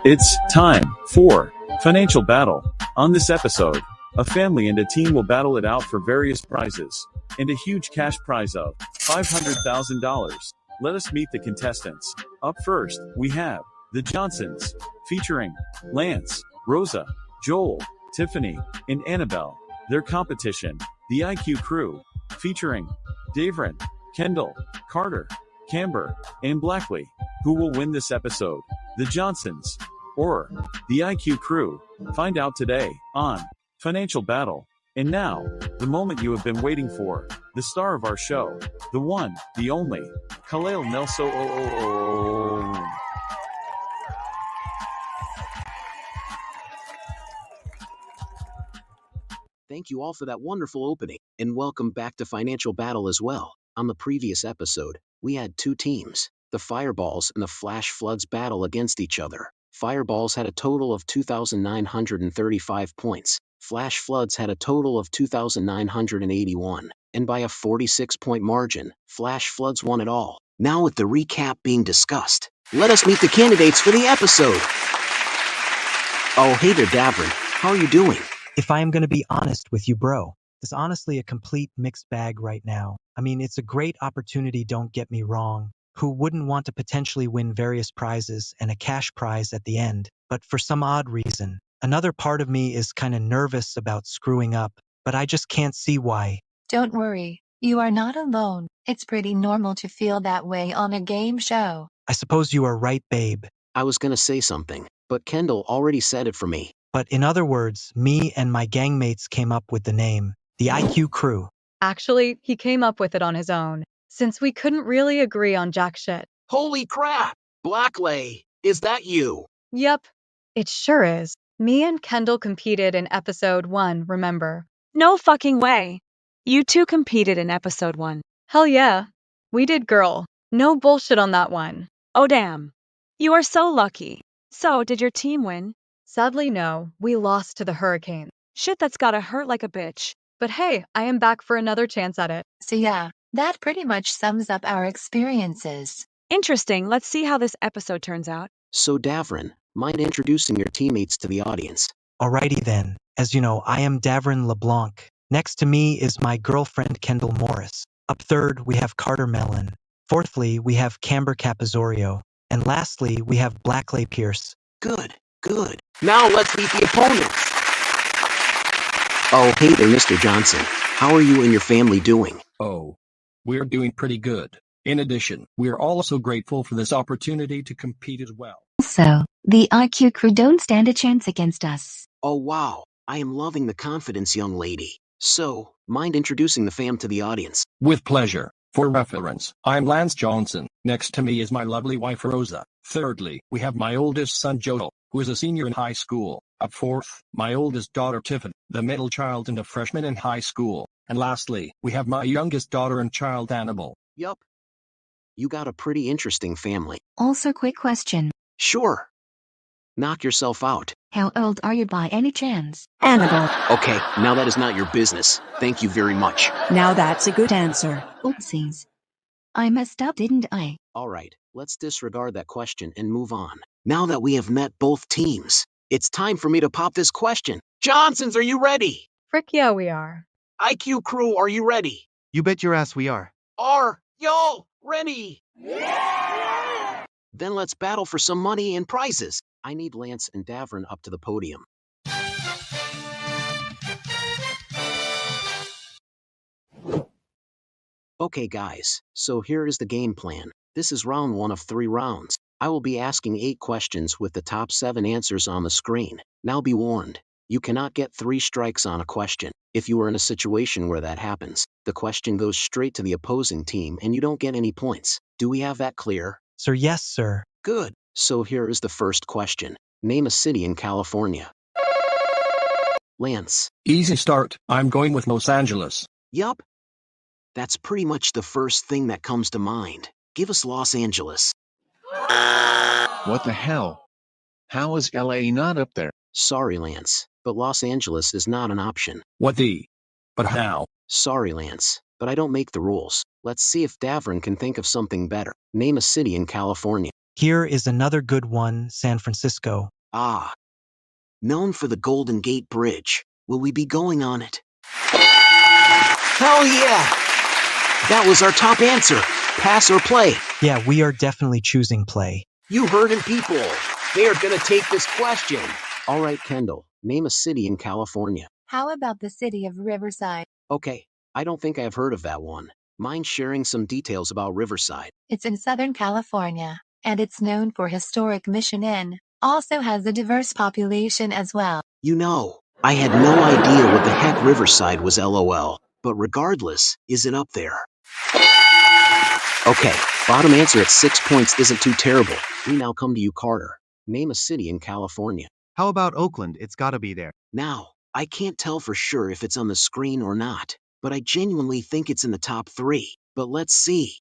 It's time for Financial Battle. On this episode, a family and a team will battle it out for various prizes and a huge cash prize of $500,000. Let us meet the contestants. Up first, we have the Johnsons, featuring Lance, Rosa, Joel, Tiffany, and Annabelle. Their competition, the IQ Crew, featuring Davron, Kendall, Carter, Camber, and Blakleigh. Who will win this episode? The Johnsons or the IQ Crew? Find out today on Financial Battle. And now, the moment you have been waiting for, the star of our show, the one, the only, Khalil Nelson. Thank you all for that wonderful opening, and welcome back to Financial Battle as well. On the previous episode, we had two teams, the Fireballs and the Flash Floods, battle against each other. Fireballs had a total of 2,935 points. Flash Floods had a total of 2,981, and by a 46-point margin, Flash Floods won it all. Now with the recap being discussed, let us meet the candidates for the episode. Oh, hey there, Davron. How are you doing? If I am going to be honest with you, bro, it's honestly a complete mixed bag right now. I mean, it's a great opportunity, don't get me wrong. Who wouldn't want to potentially win various prizes and a cash prize at the end? But for some odd reason, another part of me is kind of nervous about screwing up, but I just can't see why. Don't worry, you are not alone. It's pretty normal to feel that way on a game show. I suppose you are right, babe. I was gonna say something, but Kendall already said it for me. But in other words, me and my gangmates came up with the name, the IQ Crew. Actually, he came up with it on his own, since we couldn't really agree on jack shit. Holy crap! Blakleigh, is that you? Yep, it sure is. Me and Kendall competed in episode 1, remember? No fucking way. You two competed in episode 1. Hell yeah. We did, girl. No bullshit on that one. Oh damn. You are so lucky. So, did your team win? Sadly, no. We lost to the hurricane. Shit, that's gotta hurt like a bitch. But hey, I am back for another chance at it. So yeah, that pretty much sums up our experiences. Interesting. Let's see how this episode turns out. So Davron, mind introducing your teammates to the audience? Alrighty then. As you know, I am Davron Leblanc. Next to me is my girlfriend Kendall Morice. Up third, we have Carter Melan. Fourthly, we have Camber Capazorio. And lastly, we have Blakleigh Pierce. Good. Now let's meet the opponents. Oh, hey there, Mr. Johnson. How are you and your family doing? Oh, we're doing pretty good. In addition, we're also grateful for this opportunity to compete as well. Also, the IQ Crew don't stand a chance against us. Oh wow, I am loving the confidence, young lady. So, mind introducing the fam to the audience? With pleasure. For reference, I'm Lance Johnson. Next to me is my lovely wife Rosa. Thirdly, we have my oldest son Joel, who is a senior in high school. Up fourth, my oldest daughter Tiffany, the middle child and a freshman in high school. And lastly, we have my youngest daughter and child Annabelle. Yup. You got a pretty interesting family. Also, quick question. Sure. Knock yourself out. How old are you by any chance? Annabelle. Okay, now that is not your business. Thank you very much. Now that's a good answer. Oopsies. I messed up, didn't I? Alright, let's disregard that question and move on. Now that we have met both teams, it's time for me to pop this question. Johnsons, are you ready? Frick yeah, we are. IQ Crew, are you ready? You bet your ass we are. Are y'all ready? Then let's battle for some money and prizes. I need Lance and Davron up to the podium. Okay guys, so here is the game plan. This is round 1 of 3 rounds. I will be asking 8 questions with the top 7 answers on the screen. Now be warned, you cannot get 3 strikes on a question. If you are in a situation where that happens, the question goes straight to the opposing team and you don't get any points. Do we have that clear? Sir, yes, sir. Good. So here is the first question. Name a city in California. Lance. Easy start. I'm going with Los Angeles. Yup. That's pretty much the first thing that comes to mind. Give us Los Angeles. What the hell? How is LA not up there? Sorry, Lance, but Los Angeles is not an option. What the? But how? Sorry, Lance, but I don't make the rules. Let's see if Davron can think of something better. Name a city in California. Here is another good one, San Francisco. Ah, known for the Golden Gate Bridge. Will we be going on it? Hell yeah! That was our top answer. Pass or play? Yeah, we are definitely choosing play. You heard him, people. They are gonna take this question. All right, Kendall, name a city in California. How about the city of Riverside? Okay, I don't think I've heard of that one. Mind sharing some details about Riverside? It's in Southern California, and it's known for historic Mission Inn. Also has a diverse population as well. You know, I had no idea what the heck Riverside was, lol. But regardless, is it up there? Okay, bottom answer at 6 points isn't too terrible. We now come to you, Carter. Name a city in California. How about Oakland? It's gotta be there. Now, I can't tell for sure if it's on the screen or not, but I genuinely think it's in the top 3. But let's see.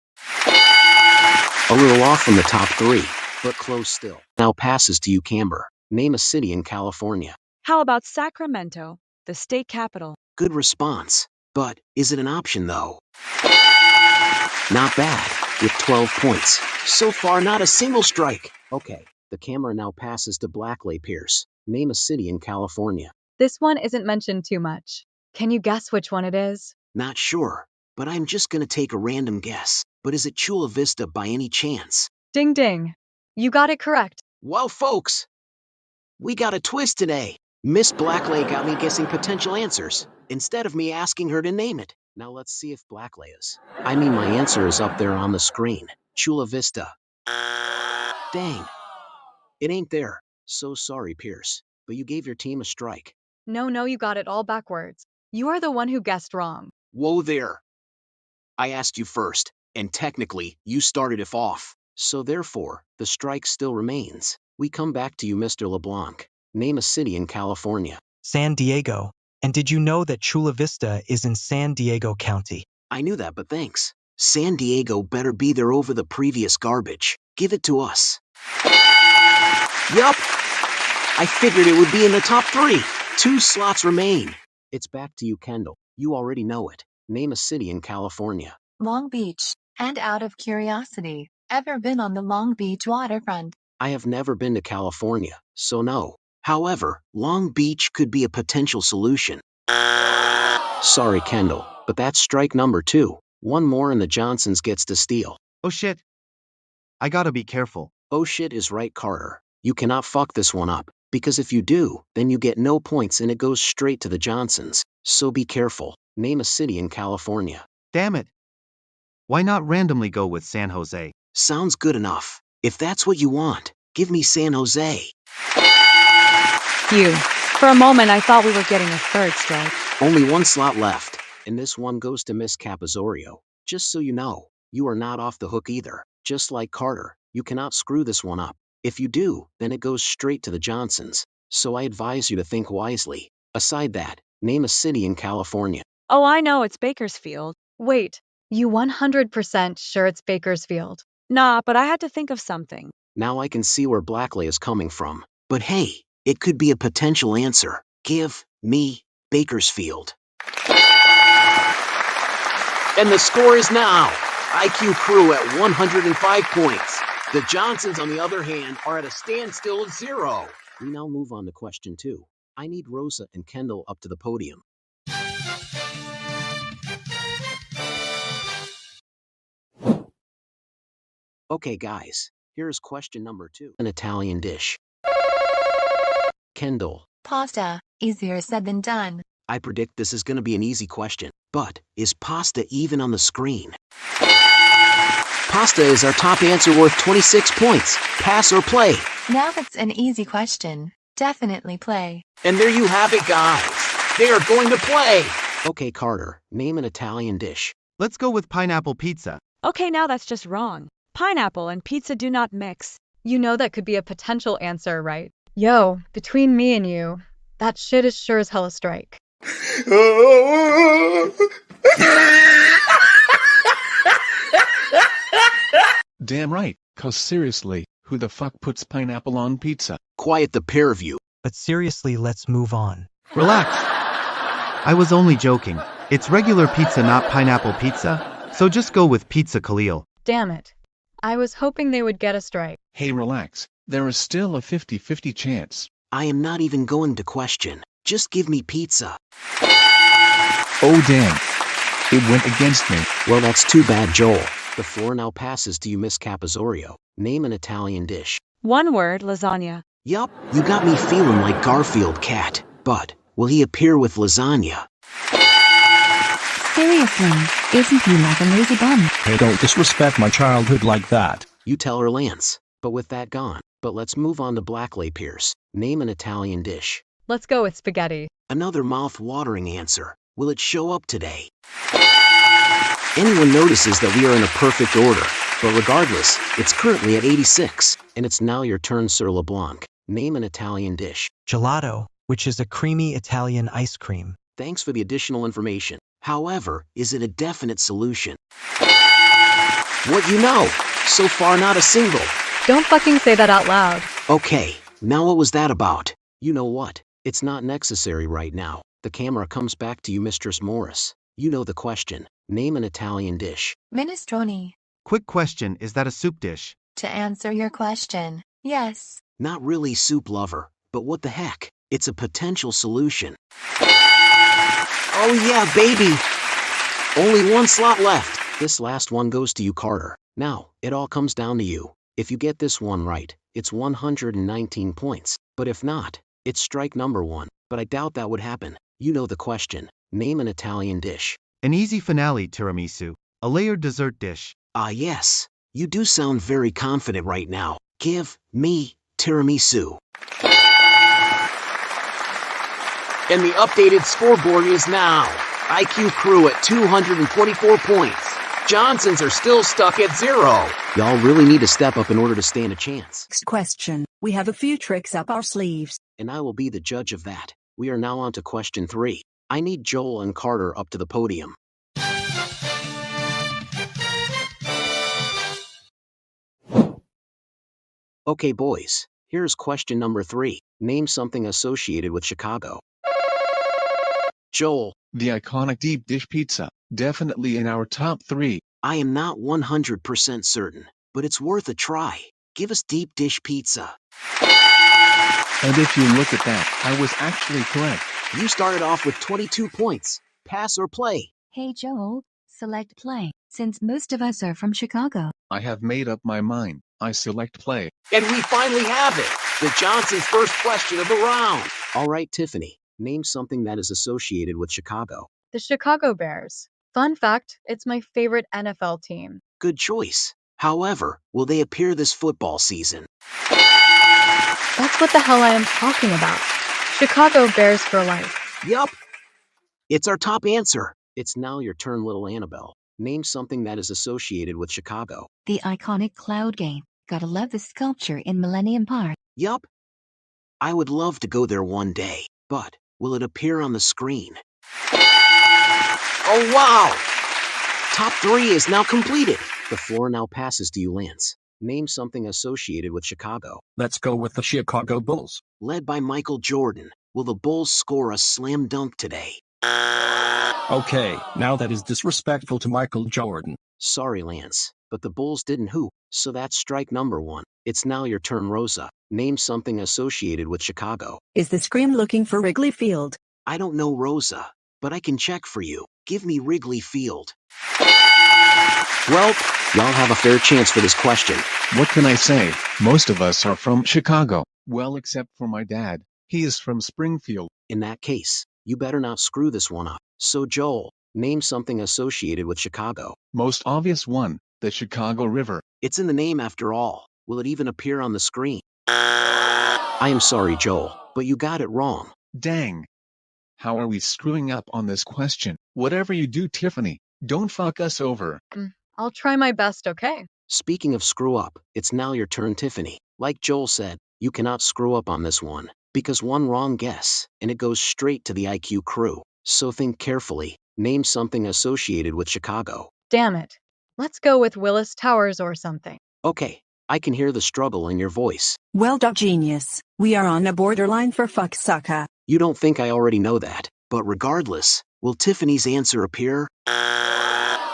A little off from the top 3, but close still. Now passes to you, Camber. Name a city in California. How about Sacramento, the state capital? Good response. But is it an option, though? Not bad, with 12 points. So far, not a single strike. Okay, the camera now passes to Blakleigh Pierce. Name a city in California. This one isn't mentioned too much. Can you guess which one it is? Not sure, but I'm just gonna take a random guess. But is it Chula Vista by any chance? Ding ding. You got it correct. Well, folks, we got a twist today. Miss Blakleigh got me guessing potential answers, instead of me asking her to name it. Now let's see if Blakleigh is. I mean, my answer is up there on the screen. Chula Vista. Dang. It ain't there. So sorry, Pierce, but you gave your team a strike. No, you got it all backwards. You are the one who guessed wrong. Whoa there. I asked you first, and technically, you started it off. So therefore, the strike still remains. We come back to you, Mr. LeBlanc. Name a city in California. San Diego. And did you know that Chula Vista is in San Diego County? I knew that, but thanks. San Diego better be there over the previous garbage. Give it to us. Yup. I figured it would be in the top 3. 2 slots remain. It's back to you, Kendall. You already know it. Name a city in California. Long Beach. And out of curiosity, ever been on the Long Beach waterfront? I have never been to California, so no. However, Long Beach could be a potential solution. Sorry, Kendall, but that's strike number 2. One more and the Johnsons gets to steal. Oh shit. I gotta be careful. Oh shit is right, Carter. You cannot fuck this one up, because if you do, then you get no points and it goes straight to the Johnsons. So be careful. Name a city in California. Damn it. Why not randomly go with San Jose? Sounds good enough. If that's what you want, give me San Jose. Phew. For a moment, I thought we were getting a third strike. Only 1 slot left, and this one goes to Miss Capazorio. Just so you know, you are not off the hook either. Just like Carter, you cannot screw this one up. If you do, then it goes straight to the Johnsons. So I advise you to think wisely. Aside that, name a city in California. Oh, I know, it's Bakersfield. Wait, you 100% sure it's Bakersfield? Nah, but I had to think of something. Now I can see where Blakleigh is coming from. But hey, it could be a potential answer. Give me Bakersfield. And the score is now IQ Crew at 105 points. The Johnsons, on the other hand, are at a standstill of 0. We now move on to question 2. I need Rosa and Kendall up to the podium. Okay, guys, here's question number 2. An Italian dish. Kendall. Pasta. Easier said than done. I predict this is going to be an easy question, but is pasta even on the screen? Pasta is our top answer, worth 26 points. Pass or play? Now that's an easy question. Definitely play. And there you have it, guys. They are going to play. Okay, Carter, name an Italian dish. Let's go with pineapple pizza. Okay, now that's just wrong. Pineapple and pizza do not mix. You know that could be a potential answer, right? Yo, between me and you, that shit is sure as hell a strike. Damn right, 'cause seriously, who the fuck puts pineapple on pizza? Quiet, the pair of you. But seriously, let's move on. Relax. I was only joking. It's regular pizza, not pineapple pizza. So just go with pizza, Khalil. Damn it. I was hoping they would get us right. Hey, relax. There is still a 50-50 chance. I am not even going to question. Just give me pizza. Oh damn. It went against me. Well, that's too bad, Joel. The floor now passes to you, Miss Capazorio. Name an Italian dish. One word, lasagna. Yup, you got me feeling like Garfield Cat. But, will he appear with lasagna? Seriously, isn't he like a lazy bum? Hey, don't disrespect my childhood like that. You tell her, Lance. But with that gone. But let's move on to Blakleigh Pierce. Name an Italian dish. Let's go with spaghetti. Another mouth-watering answer. Will it show up today? Anyone notices that we are in a perfect order. But regardless, it's currently at 86. And it's now your turn, Sir Leblanc. Name an Italian dish. Gelato, which is a creamy Italian ice cream. Thanks for the additional information. However, is it a definite solution? What you know? So far, not a single. Don't fucking say that out loud. Okay, now what was that about? You know what? It's not necessary right now. The camera comes back to you, Mistress Morice. You know the question. Name an Italian dish. Minestrone. Quick question, is that a soup dish? To answer your question, yes. Not really soup lover, but what the heck? It's a potential solution. Oh yeah, baby! Only one slot left. This last one goes to you, Carter. Now, it all comes down to you. If you get this one right, it's 119 points. But if not, it's strike number 1. But I doubt that would happen. You know the question. Name an Italian dish. An easy finale, tiramisu. A layered dessert dish. Ah yes, you do sound very confident right now. Give me tiramisu. And the updated scoreboard is now IQ Crew at 224 points. Johnsons are still stuck at 0. Y'all really need to step up in order to stand a chance. Next question. We have a few tricks up our sleeves. And I will be the judge of that. We are now on to question 3. I need Joel and Carter up to the podium. Okay, boys. Here's question number 3. Name something associated with Chicago. Joel. The iconic deep dish pizza. Definitely in our top 3. I am not 100% certain, but it's worth a try. Give us deep dish pizza. And if you look at that, I was actually correct. You started off with 22 points. Pass or play? Hey Joel, select play, since most of us are from Chicago. I have made up my mind. I select play. And we finally have it. The Johnson's first question of the round. All right, Tiffany. Name something that is associated with Chicago. The Chicago Bears. Fun fact, it's my favorite NFL team. Good choice. However, will they appear this football season? That's what the hell I am talking about. Chicago Bears for life. Yup. It's our top answer. It's now your turn, little Annabelle. Name something that is associated with Chicago. The iconic Cloud Game. Gotta love the sculpture in Millennium Park. Yup. I would love to go there one day, but will it appear on the screen? Oh wow! Top 3 is now completed. The floor now passes to you, Lance. Name something associated with Chicago. Let's go with the Chicago Bulls. Led by Michael Jordan, will the Bulls score a slam dunk today? Okay, now that is disrespectful to Michael Jordan. Sorry, Lance, but the Bulls didn't hoop, so that's strike number 1. It's now your turn, Rosa. Name something associated with Chicago. Is the Scream looking for Wrigley Field? I don't know, Rosa, but I can check for you. Give me Wrigley Field. Well, y'all have a fair chance for this question. What can I say? Most of us are from Chicago. Well, except for my dad. He is from Springfield. In that case, you better not screw this one up. So Joel, name something associated with Chicago. Most obvious one, the Chicago River. It's in the name after all. Will it even appear on the screen? I am sorry, Joel, but you got it wrong. Dang. How are we screwing up on this question? Whatever you do, Tiffany, don't fuck us over. I'll try my best, okay? Speaking of screw up, it's now your turn, Tiffany. Like Joel said, you cannot screw up on this one, because one wrong guess, and it goes straight to the IQ Crew. So think carefully. Name something associated with Chicago. Damn it. Let's go with Willis Towers or something. Okay, I can hear the struggle in your voice. Well done, genius. We are on a borderline for fuck sucker. You don't think I already know that, but regardless, will Tiffany's answer appear?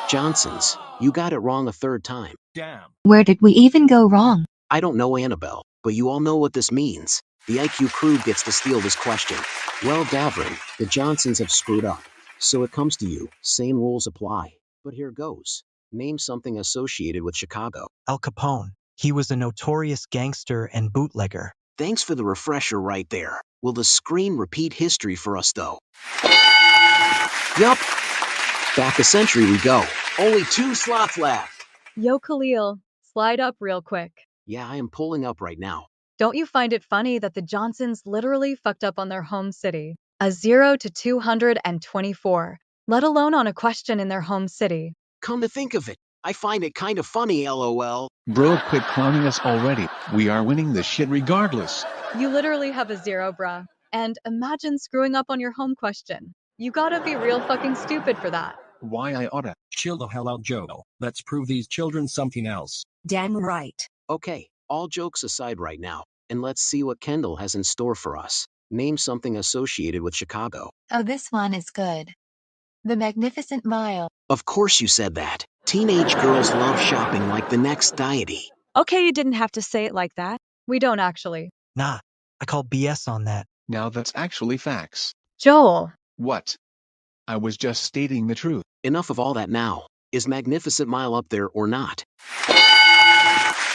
Johnson's. You got it wrong a third time. Damn. Where did we even go wrong? I don't know, Annabelle, but you all know what this means. The IQ crew gets to steal this question. Well, Davron, the Johnsons have screwed up. So it comes to you. Same rules apply. But here goes. Name something associated with Chicago. Al Capone. He was a notorious gangster and bootlegger. Thanks for the refresher right there. Will the screen repeat history for us, though? Yup. Back a century we go. Only 2 slots left. Yo, Khalil, slide up real quick. Yeah, I am pulling up right now. Don't you find it funny that the Johnsons literally fucked up on their home city? A 0 to 224, let alone on a question in their home city. Come to think of it, I find it kind of funny, lol. Bro, quit clowning us already. We are winning this shit regardless. You literally have a 0, bruh. And imagine screwing up on your home question. You gotta be real fucking stupid for that. Why I oughta. Chill the hell out, Joe. Let's prove these children something else. Damn right. Okay, all jokes aside right now, and let's see what Kendall has in store for us. Name something associated with Chicago. Oh, this one is good. The Magnificent Mile. Of course you said that. Teenage girls love shopping like the next deity. Okay, you didn't have to say it like that. We don't actually. Nah, I call BS on that. Now that's actually facts. Joel. What? I was just stating the truth. Enough of all that now. Is Magnificent Mile up there or not?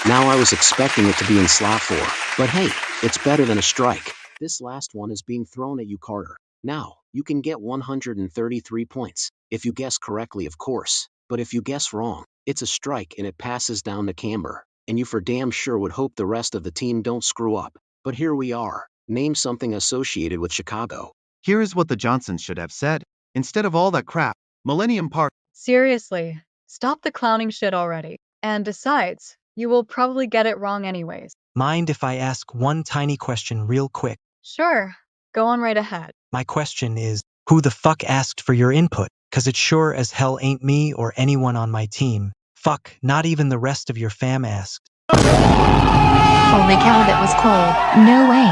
Now I was expecting it to be in slot 4, but hey, it's better than a strike. This last one is being thrown at you, Carter. Now, you can get 133 points, if you guess correctly, of course. But if you guess wrong, it's a strike and it passes down to Camber. And you for damn sure would hope the rest of the team don't screw up. But here we are. Name something associated with Chicago. Here is what the Johnsons should have said. Instead of all that crap, Millennium Park. Seriously, stop the clowning shit already. And besides, you will probably get it wrong anyways. Mind if I ask one tiny question real quick? Sure, go on right ahead. My question is, who the fuck asked for your input? 'Cause it sure as hell ain't me or anyone on my team. Fuck, not even the rest of your fam asked. Holy cow, that was cold. No way.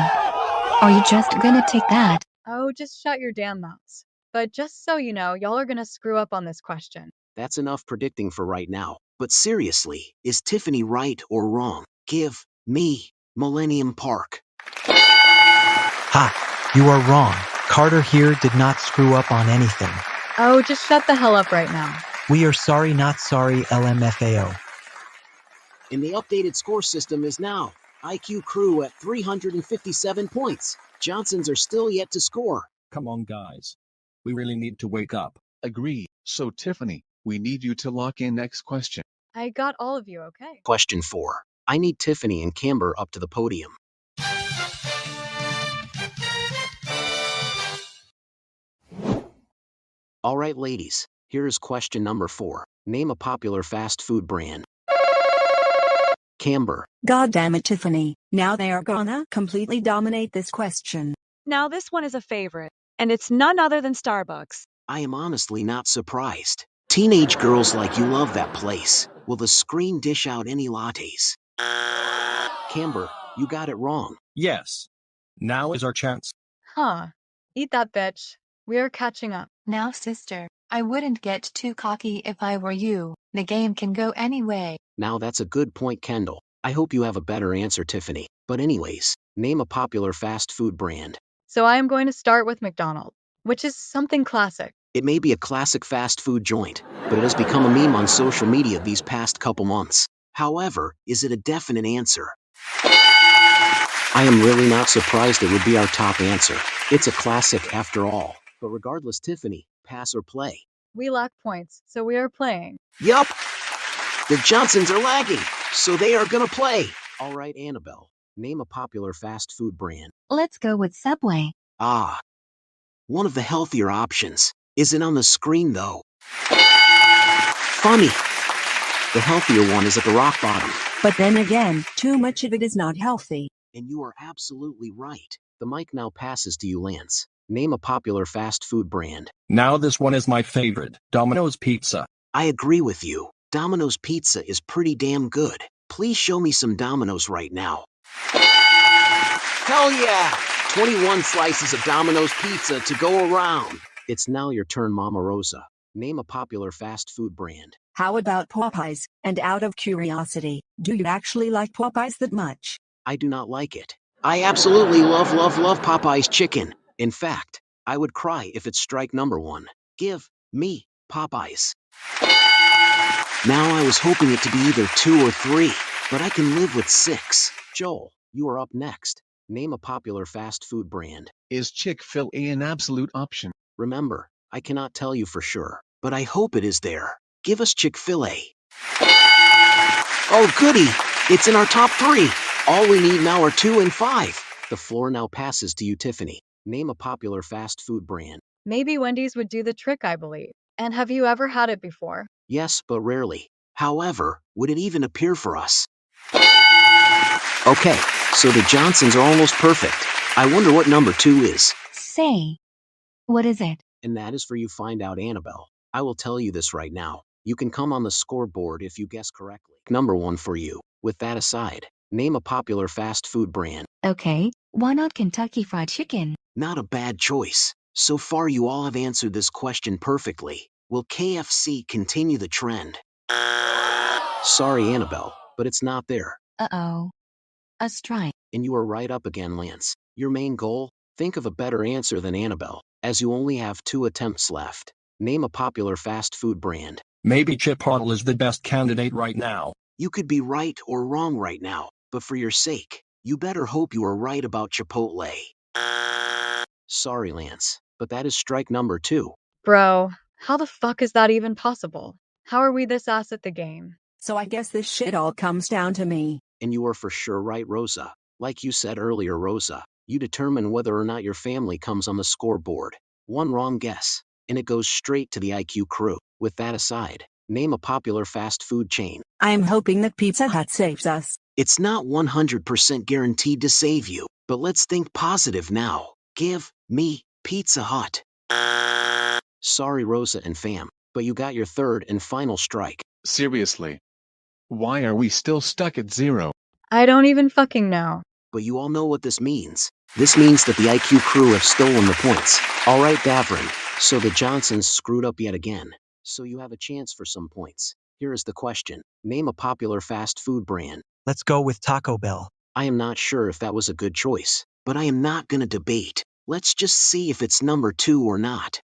Are you just gonna take that? Oh, just shut your damn mouths. But just so you know, y'all are gonna screw up on this question. That's enough predicting for right now. But seriously, is Tiffany right or wrong? Give me Millennium Park. Ha, you are wrong. Carter here did not screw up on anything. Oh, just shut the hell up right now. We are sorry, not sorry, LMFAO. And the updated score system is now IQ crew at 357 points. Johnsons are still yet to score. Come on, guys. We really need to wake up. Agree. So Tiffany, we need you to lock in next question. I got all of you, okay? Question 4. I need Tiffany and Camber up to the podium. All right, ladies, here is question number 4. Name a popular fast food brand. Camber. God damn it, Tiffany. Now they are gonna completely dominate this question. Now this one is a favorite, and it's none other than Starbucks. I am honestly not surprised. Teenage girls like you love that place. Will the screen dish out any lattes? Camber, you got it wrong. Yes. Now is our chance. Huh. Eat that bitch. We are catching up. Now, sister, I wouldn't get too cocky if I were you. The game can go any way. Now that's a good point, Kendall. I hope you have a better answer, Tiffany. But anyways, name a popular fast food brand. So I am going to start with McDonald's, which is something classic. It may be a classic fast food joint, but it has become a meme on social media these past couple months. However, is it a definite answer? I am really not surprised it would be our top answer. It's a classic after all. But regardless, Tiffany, pass or play? We lack points, so we are playing. Yup! The Johnsons are lagging, so they are gonna play. All right, Annabelle, name a popular fast food brand. Let's go with Subway. Ah, one of the healthier options. Isn't on the screen, though. Funny. The healthier one is at the rock bottom. But then again, too much of it is not healthy. And you are absolutely right. The mic now passes to you, Lance. Name a popular fast food brand. Now this one is my favorite. Domino's Pizza. I agree with you. Domino's Pizza is pretty damn good. Please show me some Domino's right now. Hell yeah! 21 slices of Domino's Pizza to go around. It's now your turn, Mama Rosa. Name a popular fast food brand. How about Popeyes? And out of curiosity, do you actually like Popeyes that much? I do not like it. I absolutely love Popeye's chicken. In fact, I would cry if it's strike number 1. Give me Popeyes. Now I was hoping it to be either 2 or 3, but I can live with 6. Joel, you are up next. Name a popular fast food brand. Is Chick-fil-A an absolute option? Remember, I cannot tell you for sure, but I hope it is there. Give us Chick-fil-A. Oh goody, it's in our top 3. All we need now are 2 and 5. The floor now passes to you, Tiffany. Name a popular fast food brand. Maybe Wendy's would do the trick, I believe. And have you ever had it before? Yes, but rarely. However, would it even appear for us? Okay, so the Johnsons are almost perfect. I wonder what number 2 is. Say, what is it? And that is for you find out, Annabelle. I will tell you this right now. You can come on the scoreboard if you guess correctly. Number 1 for you. With that aside, name a popular fast food brand. Okay, why not Kentucky Fried Chicken? Not a bad choice. So far you all have answered this question perfectly. Will KFC continue the trend? Sorry, Annabelle, but it's not there. Uh-oh. A strike. And you are right up again, Lance. Your main goal? Think of a better answer than Annabelle, as you only have 2 attempts left. Name a popular fast food brand. Maybe Chipotle is the best candidate right now. You could be right or wrong right now, but for your sake, you better hope you are right about Chipotle. Sorry, Lance, but that is strike number 2. Bro, how the fuck is that even possible? How are we this ass at the game? So I guess this shit all comes down to me. And you are for sure right, Rosa. Like you said earlier, Rosa, you determine whether or not your family comes on the scoreboard. One wrong guess, and it goes straight to the IQ crew. With that aside, name a popular fast food chain. I'm hoping that Pizza Hut saves us. It's not 100% guaranteed to save you, but let's think positive now. Give me Pizza Hut. Sorry, Rosa and fam, but you got your 3rd and final strike. Seriously. Why are we still stuck at 0? I don't even fucking know. But you all know what this means. This means that the IQ crew have stolen the points. Alright, Davron, so the Johnsons screwed up yet again. So you have a chance for some points. Here is the question. Name a popular fast food brand. Let's go with Taco Bell. I am not sure if that was a good choice, but I am not gonna debate. Let's just see if it's number 2 or not.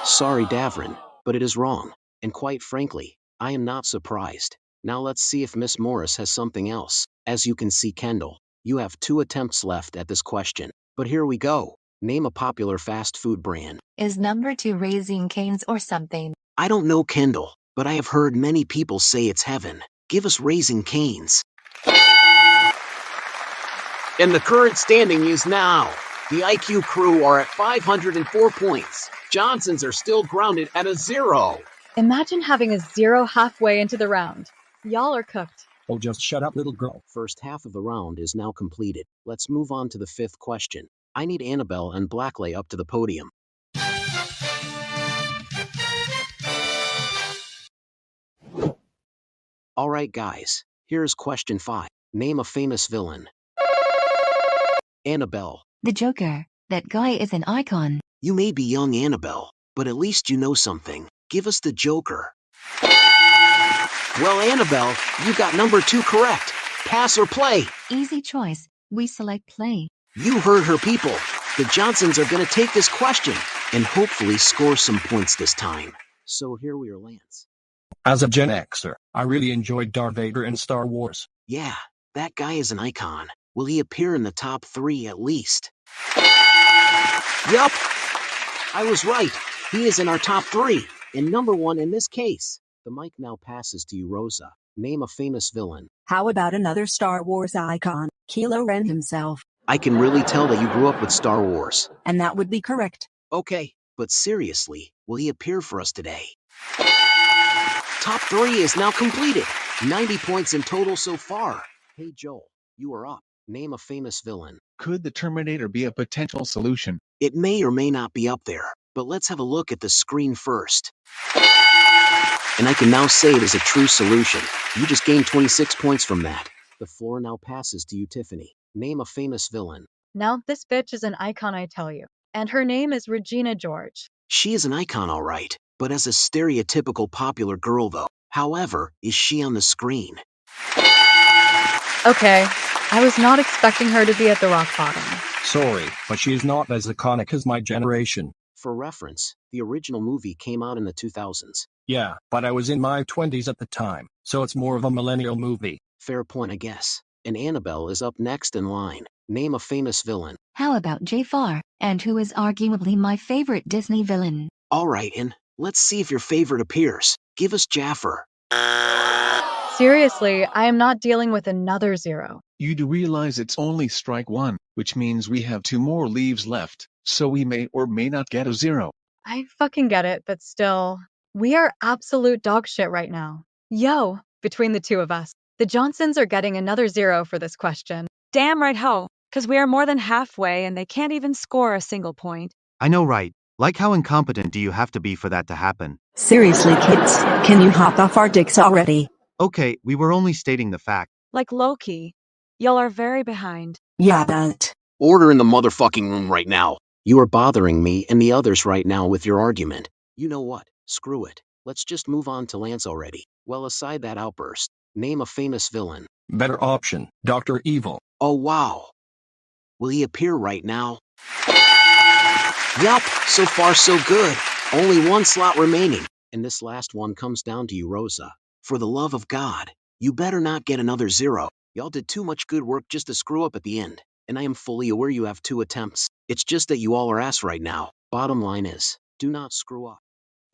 Sorry, Davron, but it is wrong. And quite frankly, I am not surprised. Now let's see if Miss Morice has something else. As you can see, Kendall, you have 2 attempts left at this question. But here we go. Name a popular fast food brand. Is number 2 Raising Cane's or something? I don't know, Kendall, but I have heard many people say it's heaven. Give us Raising Cane's. And the current standing is now. The IQ crew are at 504 points. Johnsons are still grounded at a 0. Imagine having a 0 halfway into the round. Y'all are cooked. Oh, just shut up, little girl. First half of the round is now completed. Let's move on to the 5th question. I need Annabelle and Blakleigh up to the podium. Alright guys, here's question 5. Name a famous villain. Annabelle. The Joker. That guy is an icon. You may be young, Annabelle, but at least you know something. Give us the Joker. Well, Annabelle, you got number 2 correct. Pass or play? Easy choice. We select play. You heard her, people. The Johnsons are going to take this question and hopefully score some points this time. So here we are, Lance. As a Gen Xer, I really enjoyed Darth Vader in Star Wars. Yeah, that guy is an icon. Will he appear in the top 3 at least? Yup, I was right. He is in our top 3, and number 1 in this case. The mic now passes to you, Rosa. Name a famous villain. How about another Star Wars icon, Kylo Ren himself? I can really tell that you grew up with Star Wars. And that would be correct. Okay, but seriously, will he appear for us today? Top 3 is now completed. 90 points in total so far. Hey Joel, you are up. Name a famous villain. Could the Terminator be a potential solution? It may or may not be up there, but let's have a look at the screen first. And I can now say it is a true solution. You just gained 26 points from that. The floor now passes to you, Tiffany. Name a famous villain. Now this bitch is an icon, I tell you. And her name is Regina George. She is an icon alright, but as a stereotypical popular girl though. However, is she on the screen? Okay, I was not expecting her to be at the rock bottom. Sorry, but she is not as iconic as my generation. For reference, the original movie came out in the 2000s. Yeah, but I was in my 20s at the time, so it's more of a millennial movie. Fair point, I guess. And Annabelle is up next in line. Name a famous villain. How about Jafar, and who is arguably my favorite Disney villain? Alright, and let's see if your favorite appears. Give us Jafar. Seriously, I am not dealing with another 0. You do realize it's only strike 1, which means we have 2 more leaves left, so we may or may not get a 0. I fucking get it, but still. We are absolute dog shit right now. Yo, between the two of us, the Johnsons are getting another 0 for this question. Damn right ho, 'cause we are more than halfway and they can't even score a single point. I know, right? Like, how incompetent do you have to be for that to happen? Seriously, kids, can you hop off our dicks already? Okay, we were only stating the fact. Like Loki. Y'all are very behind. Yeah, but... Order in the motherfucking room right now. You are bothering me and the others right now with your argument. You know what? Screw it. Let's just move on to Lance already. Well, aside that outburst, name a famous villain. Better option, Dr. Evil. Oh wow. Will he appear right now? Yup, so far so good. Only one slot remaining. And this last one comes down to you, Rosa. For the love of God, you better not get another 0. Y'all did too much good work just to screw up at the end. And I am fully aware you have 2 attempts. It's just that you all are ass right now. Bottom line is, do not screw up.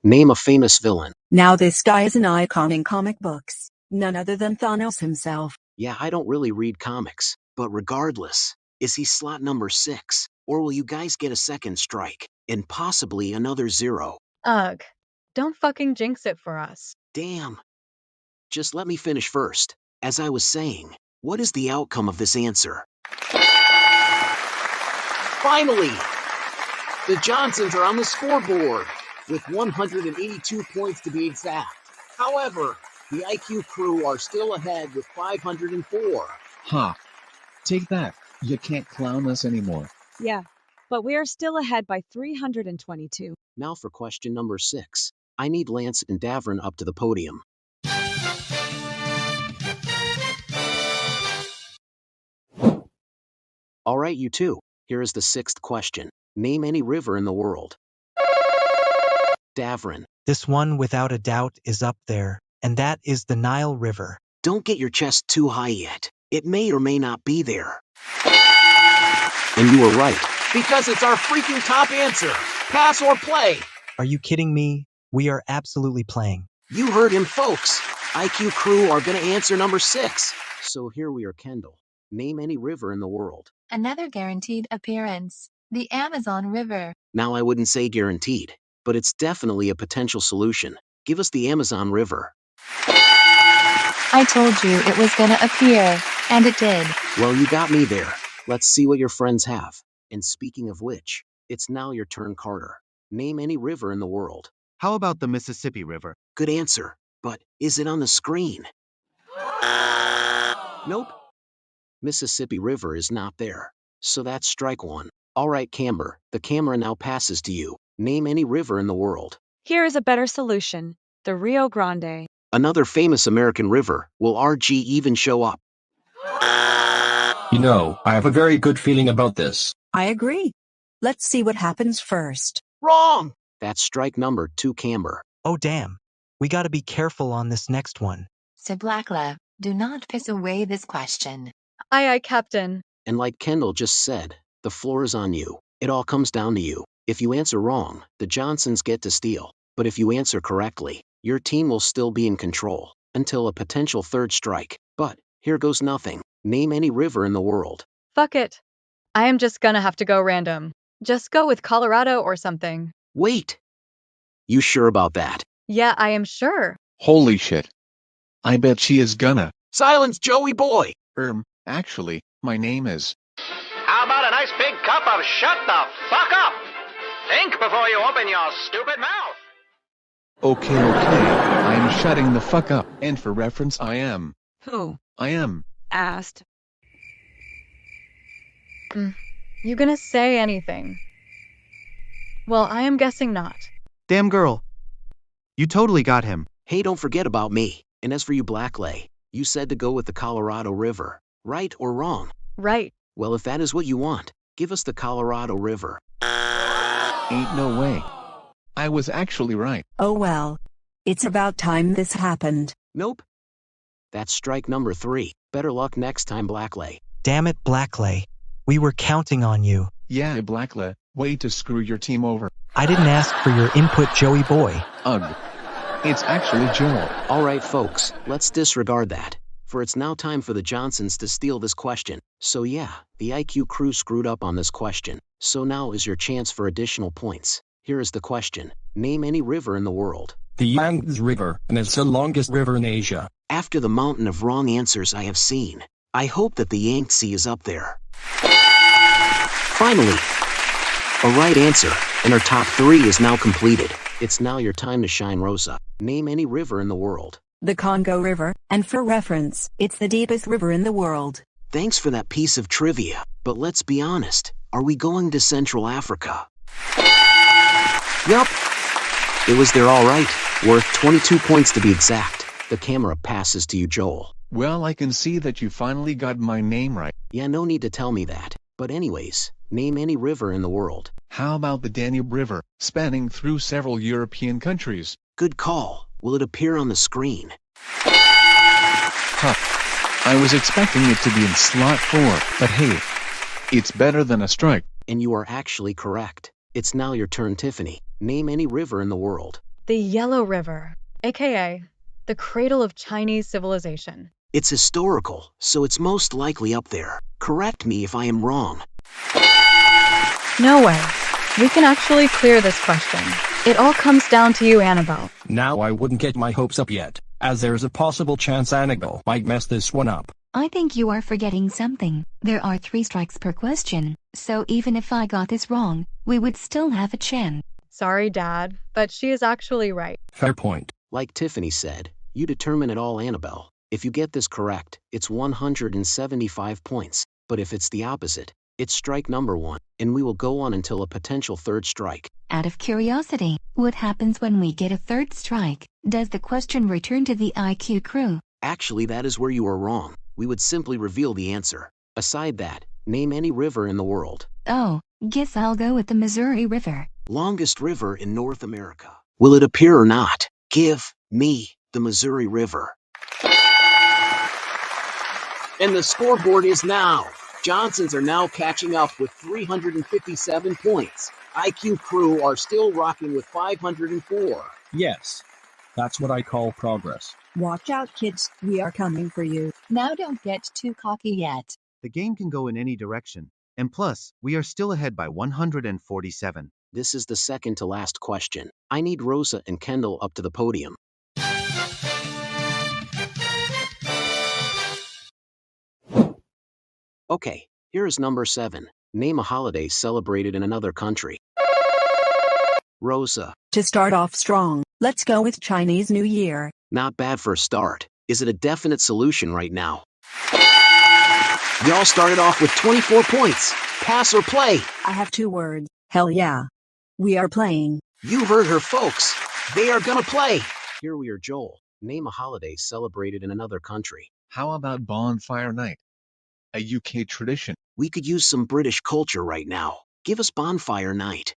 Name a famous villain. Now this guy is an icon in comic books. None other than Thanos himself. Yeah, I don't really read comics. But regardless, is he slot number 6? Or will you guys get a second strike? And possibly another 0? Ugh. Don't fucking jinx it for us. Damn. Just let me finish first. As I was saying, what is the outcome of this answer? Finally! The Johnsons are on the scoreboard, with 182 points to be exact. However, the IQ crew are still ahead with 504. Ha! Take that. You can't clown us anymore. Yeah, but we are still ahead by 322. Now for question number 6. I need Lance and Davron up to the podium. Alright, you two. Here is the 6th question. Name any river in the world. Davron. This one, without a doubt, is up there, and that is the Nile River. Don't get your chest too high yet. It may or may not be there. And you were right, because it's our freaking top answer. Pass or play. Are you kidding me? We are absolutely playing. You heard him, folks. IQ crew are going to answer number 6. So here we are, Kendall. Name any river in the world. Another guaranteed appearance. The Amazon River. Now, I wouldn't say guaranteed, but it's definitely a potential solution. Give us the Amazon River. I told you it was gonna appear, and it did. Well, you got me there. Let's see what your friends have. And speaking of which, it's now your turn, Carter. Name any river in the world. How about the Mississippi River? Good answer, but is it on the screen? Nope. Mississippi River is not there. So that's strike 1. Alright, Camber, the camera now passes to you. Name any river in the world. Here is a better solution. The Rio Grande. Another famous American river. Will RG even show up? You know, I have a very good feeling about this. I agree. Let's see what happens first. Wrong! That's strike number 2, Camber. Oh damn. We gotta be careful on this next one. So Blakleigh, do not piss away this question. Aye, Captain. And like Kendall just said, the floor is on you. It all comes down to you. If you answer wrong, the Johnsons get to steal. But if you answer correctly, your team will still be in control, until a potential 3rd strike. But, here goes nothing. Name any river in the world. Fuck it. I am just gonna have to go random. Just go with Colorado or something. Wait! You sure about that? Yeah, I am sure. Holy shit. I bet she is gonna. Silence, Joey boy! Actually, my name is... How about a nice big cup of shut the fuck up? Think before you open your stupid mouth. Okay, I'm shutting the fuck up. And for reference, I am. Who? I am. Asked. You gonna say anything? Well, I am guessing not. Damn girl. You totally got him. Hey, don't forget about me. And as for you, Blakleigh, you said to go with the Colorado River. Right or wrong? Right. Well, if that is what you want, give us the Colorado River. Ain't no way. I was actually right. Oh well. It's about time this happened. Nope. That's strike number 3. Better luck next time, Blakleigh. Damn it, Blakleigh. We were counting on you. Yeah, Blakleigh, way to screw your team over. I didn't ask for your input, Joey boy. Ugh. It's actually Joel. Alright folks, let's disregard that. For it's now time for the Johnsons to steal this question. So yeah, the IQ crew screwed up on this question. So now is your chance for additional points. Here is the question. Name any river in the world. The Yangtze River, and it's the longest river in Asia. After the mountain of wrong answers I have seen, I hope that the Yangtze is up there. Finally, a right answer, and our top 3 is now completed. It's now your time to shine, Rosa. Name any river in the world. The Congo River, and for reference, it's the deepest river in the world. Thanks for that piece of trivia, but let's be honest, are we going to Central Africa? Yup. It was there all right, worth 22 points to be exact. The camera passes to you, Joel. Well, I can see that you finally got my name right. Yeah, no need to tell me that. But anyways, name any river in the world. How about the Danube River, spanning through several European countries? Good call. Will it appear on the screen? Huh. I was expecting it to be in slot 4, but hey, it's better than a strike. And you are actually correct. It's now your turn, Tiffany. Name any river in the world. The Yellow River, aka the cradle of Chinese civilization. It's historical, so it's most likely up there. Correct me if I am wrong. No way. We can actually clear this question. It all comes down to you, Annabelle. Now I wouldn't get my hopes up yet, as there's a possible chance Annabelle might mess this one up. I think you are forgetting something. There are 3 strikes per question, so even if I got this wrong, we would still have a chance. Sorry, Dad, but she is actually right. Fair point. Like Tiffany said, you determine it all, Annabelle. If you get this correct, it's 175 points. But if it's the opposite, it's strike number 1, and we will go on until a potential 3rd strike. Out of curiosity, what happens when we get a 3rd strike? Does the question return to the IQ crew? Actually, that is where you are wrong. We would simply reveal the answer. Aside that, name any river in the world. Oh, guess I'll go with the Missouri River. Longest river in North America. Will it appear or not? Give me the Missouri River. And the scoreboard is now. Johnsons are now catching up with 357 points. IQ crew are still rocking with 504. Yes, that's what I call progress. Watch out, kids. We are coming for you. Now don't get too cocky yet. The game can go in any direction. And plus, we are still ahead by 147. This is the second to last question. I need Rosa and Kendall up to the podium. Okay, here is number 7. Name a holiday celebrated in another country. Rosa. To start off strong, let's go with Chinese New Year. Not bad for a start. Is it a definite solution right now? Y'all started off with 24 points. Pass or play? I have 2 words. Hell yeah. We are playing. You heard her, folks. They are gonna play. Here we are, Joel. Name a holiday celebrated in another country. How about Bonfire Night? A UK tradition. We could use some British culture right now. Give us Bonfire Night.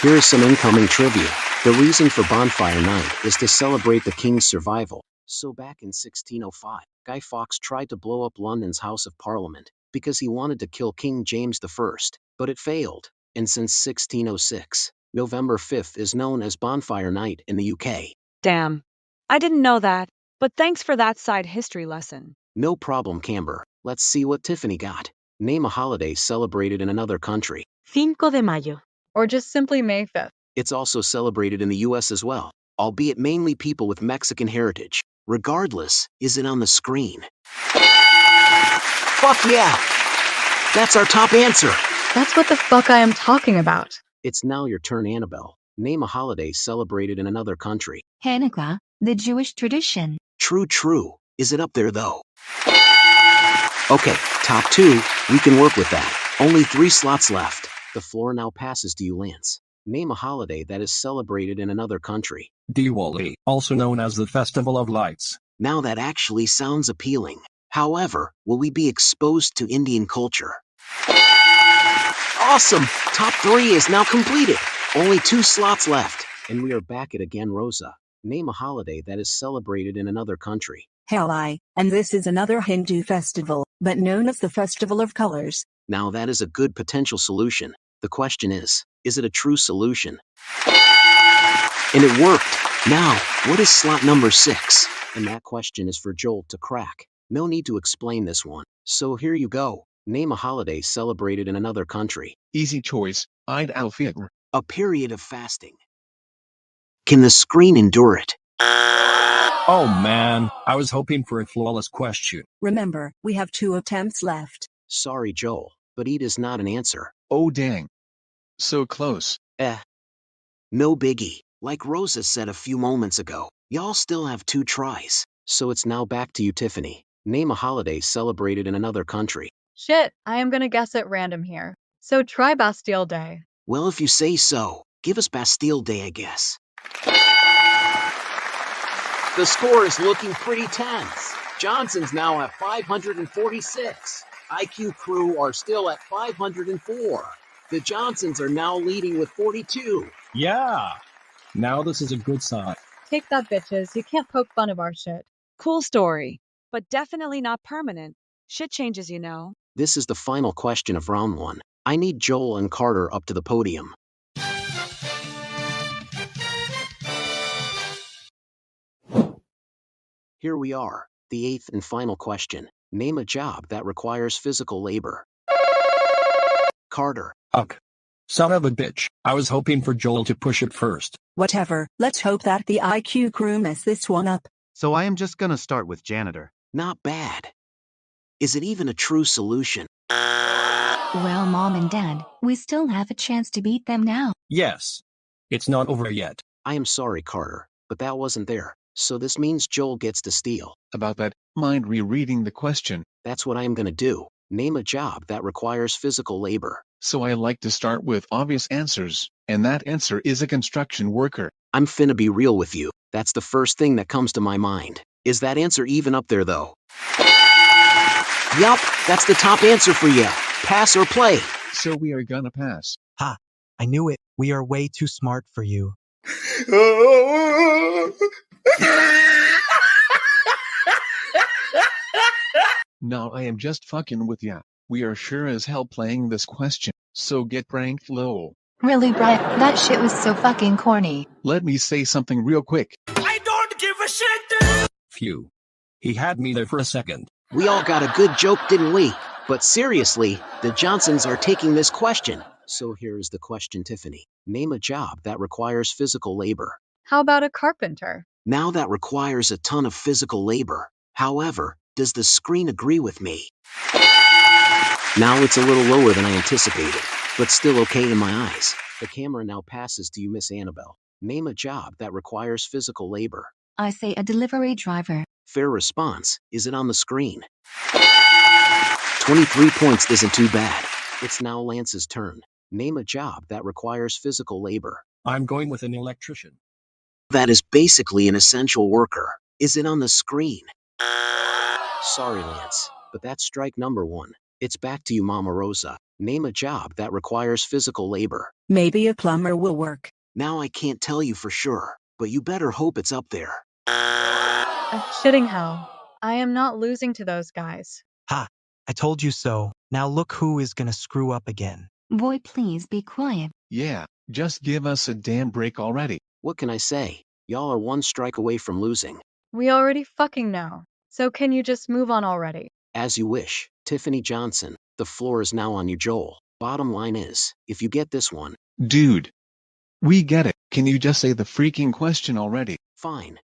Here is some incoming trivia. The reason for Bonfire Night is to celebrate the king's survival. So back in 1605, Guy Fawkes tried to blow up London's House of Parliament because he wanted to kill King James I, but it failed. And since 1606, November 5th is known as Bonfire Night in the UK. Damn. I didn't know that, but thanks for that side history lesson. No problem, Camber. Let's see what Tiffany got. Name a holiday celebrated in another country. Cinco de Mayo. Or just simply May 5th. It's also celebrated in the US as well, albeit mainly people with Mexican heritage. Regardless, is it on the screen? Fuck yeah! That's our top answer! That's what the fuck I am talking about. It's now your turn, Annabelle. Name a holiday celebrated in another country. Hanukkah, the Jewish tradition. True. Is it up there though? Okay, top 2, we can work with that. Only 3 slots left. The floor now passes to you, Lance. Name a holiday that is celebrated in another country. Diwali, also known as the Festival of Lights. Now that actually sounds appealing. However, will we be exposed to Indian culture? Awesome! Top 3 is now completed. Only 2 slots left. And we are back at again, Rosa. Name a holiday that is celebrated in another country. And this is another Hindu festival, but known as the Festival of Colors. Now that is a good potential solution. The question is it a true solution? And it worked! Now, what is slot number 6? And that question is for Joel to crack. No need to explain this one. So here you go. Name a holiday celebrated in another country. Easy choice, Eid al-Fitr. A period of fasting. Can the screen endure it? Oh man, I was hoping for a flawless question. Remember, we have 2 attempts left. Sorry, Joel, but Eid is not an answer. Oh dang. So close. No biggie. Like Rosa said a few moments ago, y'all still have 2 tries. So it's now back to you, Tiffany. Name a holiday celebrated in another country. Shit, I am gonna guess at random here. So try Bastille Day. Well, if you say so, give us Bastille Day, I guess. The score is looking pretty tense. Johnson's now at 546. IQ Crew are still at 504. The Johnsons are now leading with 42. Yeah! Now this is a good sign. Take that, bitches. You can't poke fun of our shit. Cool story, but definitely not permanent. Shit changes, you know. This is the final question of round 1. I need Joel and Carter up to the podium. Here we are, the 8th and final question. Name a job that requires physical labor. Carter. Uck. Son of a bitch. I was hoping for Joel to push it first. Whatever, let's hope that the IQ crew mess this one up. So I am just gonna start with janitor. Not bad. Is it even a true solution? Well, Mom and Dad, we still have a chance to beat them now. Yes. It's not over yet. I am sorry, Carter, but that wasn't there. So this means Joel gets to steal. About that, mind rereading the question. That's what I am gonna do. Name a job that requires physical labor. So I like to start with obvious answers, and that answer is a construction worker. I'm finna be real with you. That's the first thing that comes to my mind. Is that answer even up there though? Yup, that's the top answer for you. Pass or play. So we are gonna pass. Ha! I knew it. We are way too smart for you. No, I am just fucking with ya. We are sure as hell playing this question, so get pranked, lol. Really, Brian? That shit was so fucking corny. Let me say something real quick. I don't give a shit! Phew. He had me there for a second. We all got a good joke, didn't we? But seriously, the Johnsons are taking this question. So here is the question, Tiffany. Name a job that requires physical labor. How about a carpenter? Now that requires a ton of physical labor. However, does the screen agree with me? Now it's a little lower than I anticipated, but still okay in my eyes. The camera now passes to you, Miss Annabelle. Name a job that requires physical labor. I say a delivery driver. Fair response. Is it on the screen? 23 points isn't too bad. It's now Lance's turn. Name a job that requires physical labor. I'm going with an electrician. That is basically an essential worker. Is it on the screen? Sorry, Lance, but that's strike number 1. It's back to you, Mama Rosa. Name a job that requires physical labor. Maybe a plumber will work. Now I can't tell you for sure, but you better hope it's up there. Shitting hell. I am not losing to those guys. Ha! I told you so. Now look who is gonna screw up again. Boy, please be quiet. Yeah, just give us a damn break already. What can I say? Y'all are 1 strike away from losing. We already fucking know. So can you just move on already? As you wish, Tiffany Johnson. The floor is now on you, Joel. Bottom line is, if you get this one... Dude. We get it. Can you just say the freaking question already? Fine.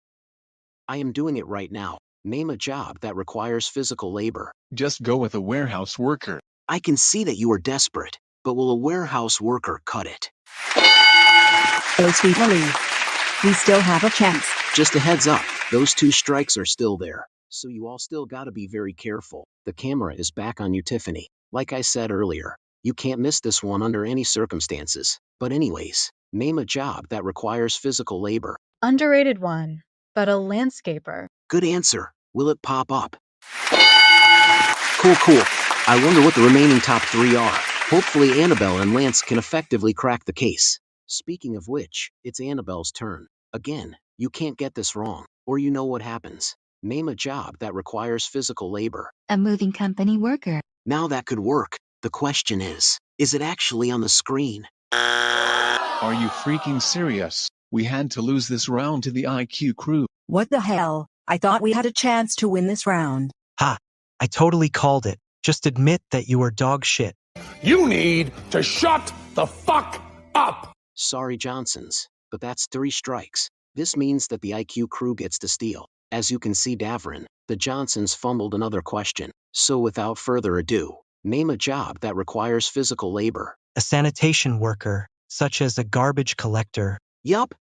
I am doing it right now. Name a job that requires physical labor. Just go with a warehouse worker. I can see that you are desperate, but will a warehouse worker cut it? Oh, sweet Lily. We still have a chance. Just a heads up, those 2 strikes are still there. So you all still gotta be very careful. The camera is back on you, Tiffany. Like I said earlier, You can't miss this one under any circumstances. But anyways, name a job that requires physical labor. Underrated one, but a landscaper. Good answer. Will it pop up? Cool. I wonder what the remaining top 3 are. Hopefully Annabelle and Lance can effectively crack the case. Speaking of which, it's Annabelle's turn. Again, you can't get this wrong, or you know what happens. Name a job that requires physical labor. A moving company worker. Now that could work. The question is it actually on the screen? Are you freaking serious? We had to lose this round to the IQ crew. What the hell? I thought we had a chance to win this round. Ha! I totally called it. Just admit that you are dog shit. You need to shut the fuck up! Sorry, Johnsons, but that's 3 strikes. This means that the IQ crew gets to steal. As you can see, Davron, the Johnsons fumbled another question. So without further ado, name a job that requires physical labor. A sanitation worker, such as a garbage collector. Yup.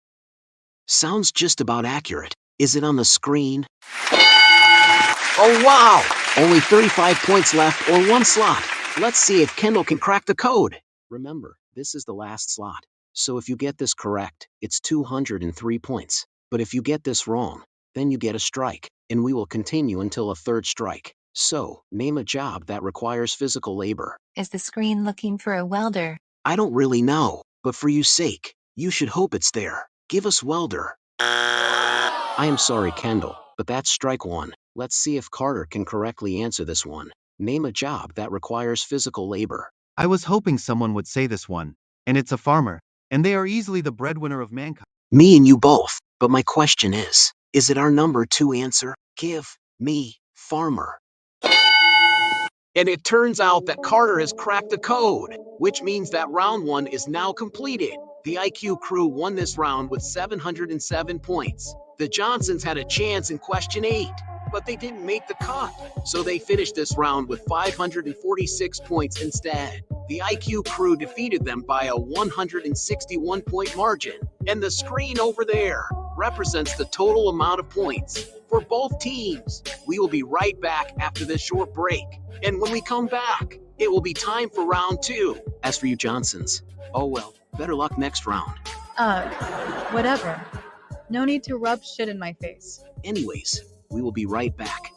Sounds just about accurate. Is it on the screen? Oh wow! Only 35 points left, or 1 slot. Let's see if Kendall can crack the code. Remember, this is the last slot. So if you get this correct, it's 203 points. But if you get this wrong, then you get a strike, and we will continue until a 3rd strike. So, name a job that requires physical labor. Is the screen looking for a welder? I don't really know, but for your sake, you should hope it's there. Give us welder. I am sorry, Kendall, but that's strike 1. Let's see if Carter can correctly answer this one. Name a job that requires physical labor. I was hoping someone would say this one. And it's a farmer. And they are easily the breadwinner of mankind. Me and you both, but my question is it our number 2 answer? Give me farmer. And it turns out that Carter has cracked the code, which means that round 1 is now completed. The IQ crew won this round with 707 points. The Johnsons had a chance in question 8, but they didn't make the cut, so they finished this round with 546 points instead. The IQ crew defeated them by a 161-point margin, and the screen over there represents the total amount of points for both teams. We will be right back after this short break, and when we come back, it will be time for round 2. As for you Johnsons, oh well, better luck next round. Whatever. No need to rub shit in my face. Anyways, we will be right back.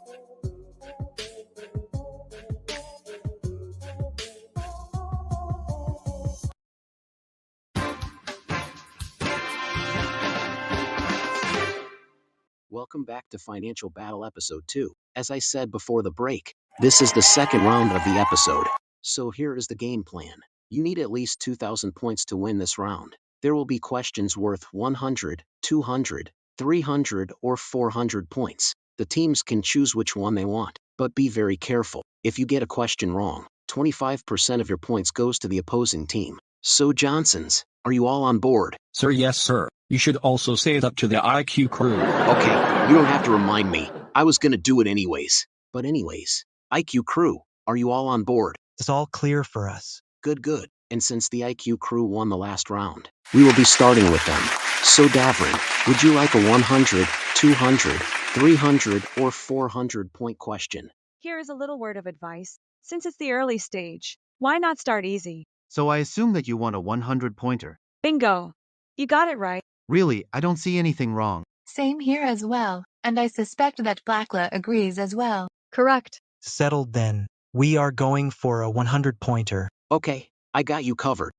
Welcome back to Financial Battle Episode 2. As I said before the break, this is the 2nd round of the episode. So here is the game plan. You need at least 2,000 points to win this round. There will be questions worth 100, 200, 300, or 400 points. The teams can choose which one they want, but be very careful. If you get a question wrong, 25% of your points goes to the opposing team. So Johnsons, are you all on board? Sir, yes sir. You should also say it up to the IQ crew. Okay, you don't have to remind me. I was gonna do it anyways. But anyways, IQ crew, are you all on board? It's all clear for us. Good. And since the IQ crew won the last round, we will be starting with them. So Davron, would you like a 100, 200, 300, or 400 point question? Here is a little word of advice. Since it's the early stage, why not start easy? So I assume that you want a 100-pointer. Bingo. You got it right. Really, I don't see anything wrong. Same here as well, and I suspect that Blakleigh agrees as well. Correct. Settled then. We are going for a 100-pointer. Okay, I got you covered.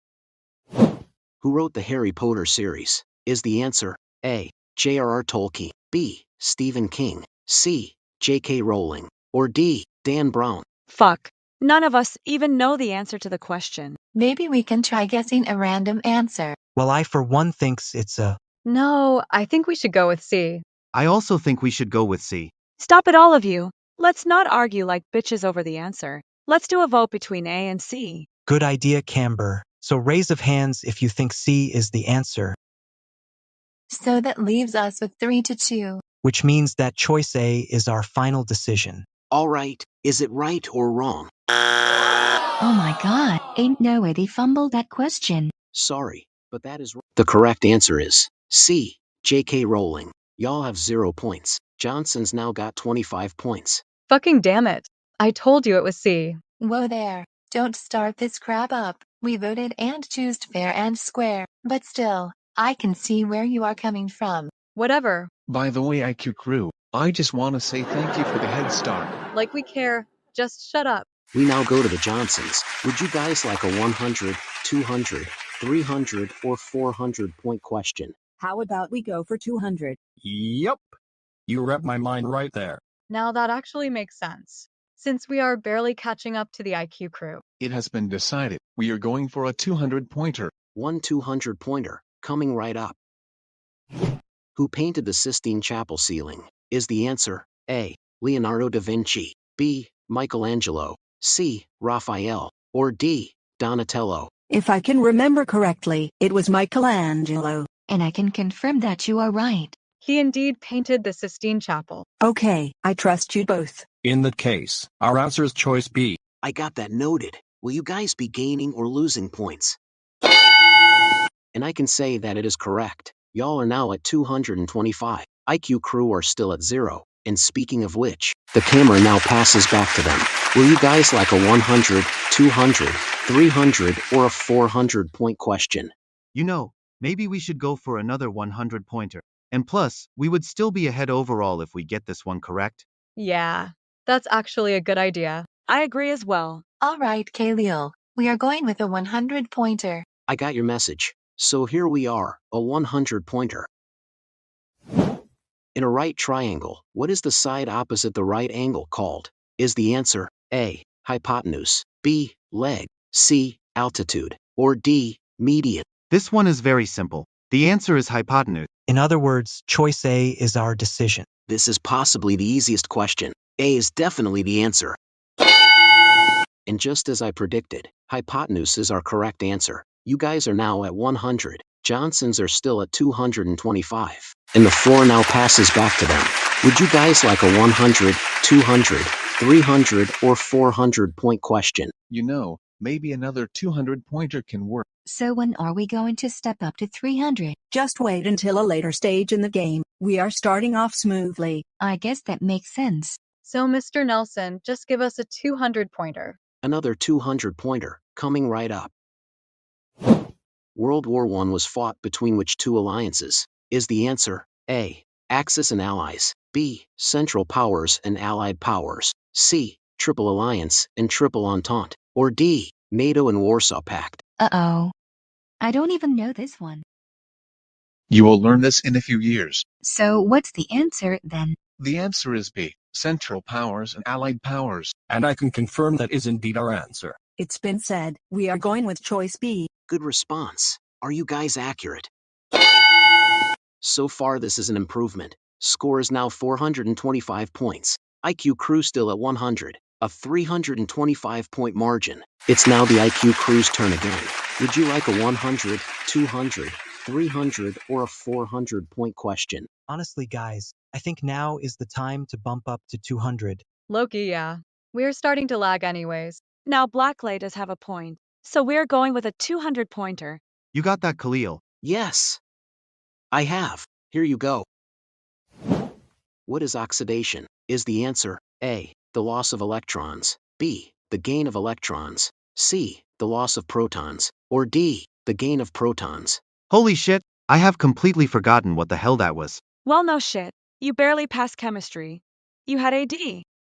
Who wrote the Harry Potter series? Is the answer A. J.R.R. Tolkien, B. Stephen King, C. J.K. Rowling, or D. Dan Brown? Fuck. None of us even know the answer to the question. Maybe we can try guessing a random answer. Well, I for one thinks it's a... No, I think we should go with C. I also think we should go with C. Stop it, all of you. Let's not argue like bitches over the answer. Let's do a vote between A and C. Good idea, Camber. So raise of hands if you think C is the answer. So that leaves us with 3-2. Which means that choice A is our final decision. All right, is it right or wrong? Oh my god, ain't no way they fumbled that question. Sorry, but that is wrong. The correct answer is C. J.K. Rowling. Y'all have 0 points. Johnson's now got 25 points. Fucking damn it. I told you it was C. Whoa there. Don't start this crap up. We voted and chose fair and square, but still, I can see where you are coming from. Whatever. By the way, IQ crew, I just want to say thank you for the head start. Like we care. Just shut up. We now go to the Johnsons. Would you guys like a 100, 200, 300, or 400 point question? How about we go for 200? Yep. You read my mind right there. Now that actually makes sense, since we are barely catching up to the IQ crew. It has been decided. We are going for a 200-pointer. One 200-pointer, coming right up. Who painted the Sistine Chapel ceiling? Is the answer A. Leonardo da Vinci, B. Michelangelo, C. Raphael, or D. Donatello? If I can remember correctly, it was Michelangelo. And I can confirm that you are right. He indeed painted the Sistine Chapel. Okay, I trust you both. In that case, our answer is choice B. I got that noted. Will you guys be gaining or losing points? And I can say that it is correct. Y'all are now at 225. IQ crew are still at 0. And speaking of which, the camera now passes back to them. Will you guys like a 100, 200, 300, or a 400 point question? You know, maybe we should go for another 100-pointer. And plus, we would still be ahead overall if we get this one correct. Yeah, that's actually a good idea. I agree as well. All right, Khalil. We are going with a 100-pointer. I got your message. So here we are, a 100-pointer. In a right triangle, what is the side opposite the right angle called? Is the answer A. Hypotenuse, B. Leg, C. Altitude, or D. Median? This one is very simple. The answer is hypotenuse. In other words, choice A is our decision. This is possibly the easiest question. A is definitely the answer. And just as I predicted, hypotenuse is our correct answer. You guys are now at 100. Johnsons are still at 225. And the floor now passes back to them. Would you guys like a 100, 200, 300, or 400 point question? You know, maybe another 200-pointer can work. So when are we going to step up to 300? Just wait until a later stage in the game. We are starting off smoothly. I guess that makes sense. So Mr. Nelson, just give us a 200-pointer. Another 200-pointer, coming right up. World War I was fought between which two alliances? Is the answer A. Axis and Allies, B. Central Powers and Allied Powers, C. Triple Alliance and Triple Entente, or D. NATO and Warsaw Pact? Uh-oh. I don't even know this one. You will learn this in a few years. So what's the answer then? The answer is B. Central Powers and Allied Powers. And I can confirm that is indeed our answer. It's been said, we are going with choice B. Good response. Are you guys accurate? So far this is an improvement. Score is now 425 points. IQ crew still at 100. A 325-point margin. It's now the IQ crew's turn again. Would you like a 100, 200, 300, or a 400-point question? Honestly, guys, I think now is the time to bump up to 200. Loki, yeah. We're starting to lag anyways. Now Blakleigh does have a point. So we're going with a 200-pointer. You got that, Khalil? Yes. I have. Here you go. What is oxidation? Is the answer A. The loss of electrons, B. The gain of electrons, C. The loss of protons, or D. The gain of protons? Holy shit, I have completely forgotten what the hell that was. Well, no shit. You barely passed chemistry. You had AD.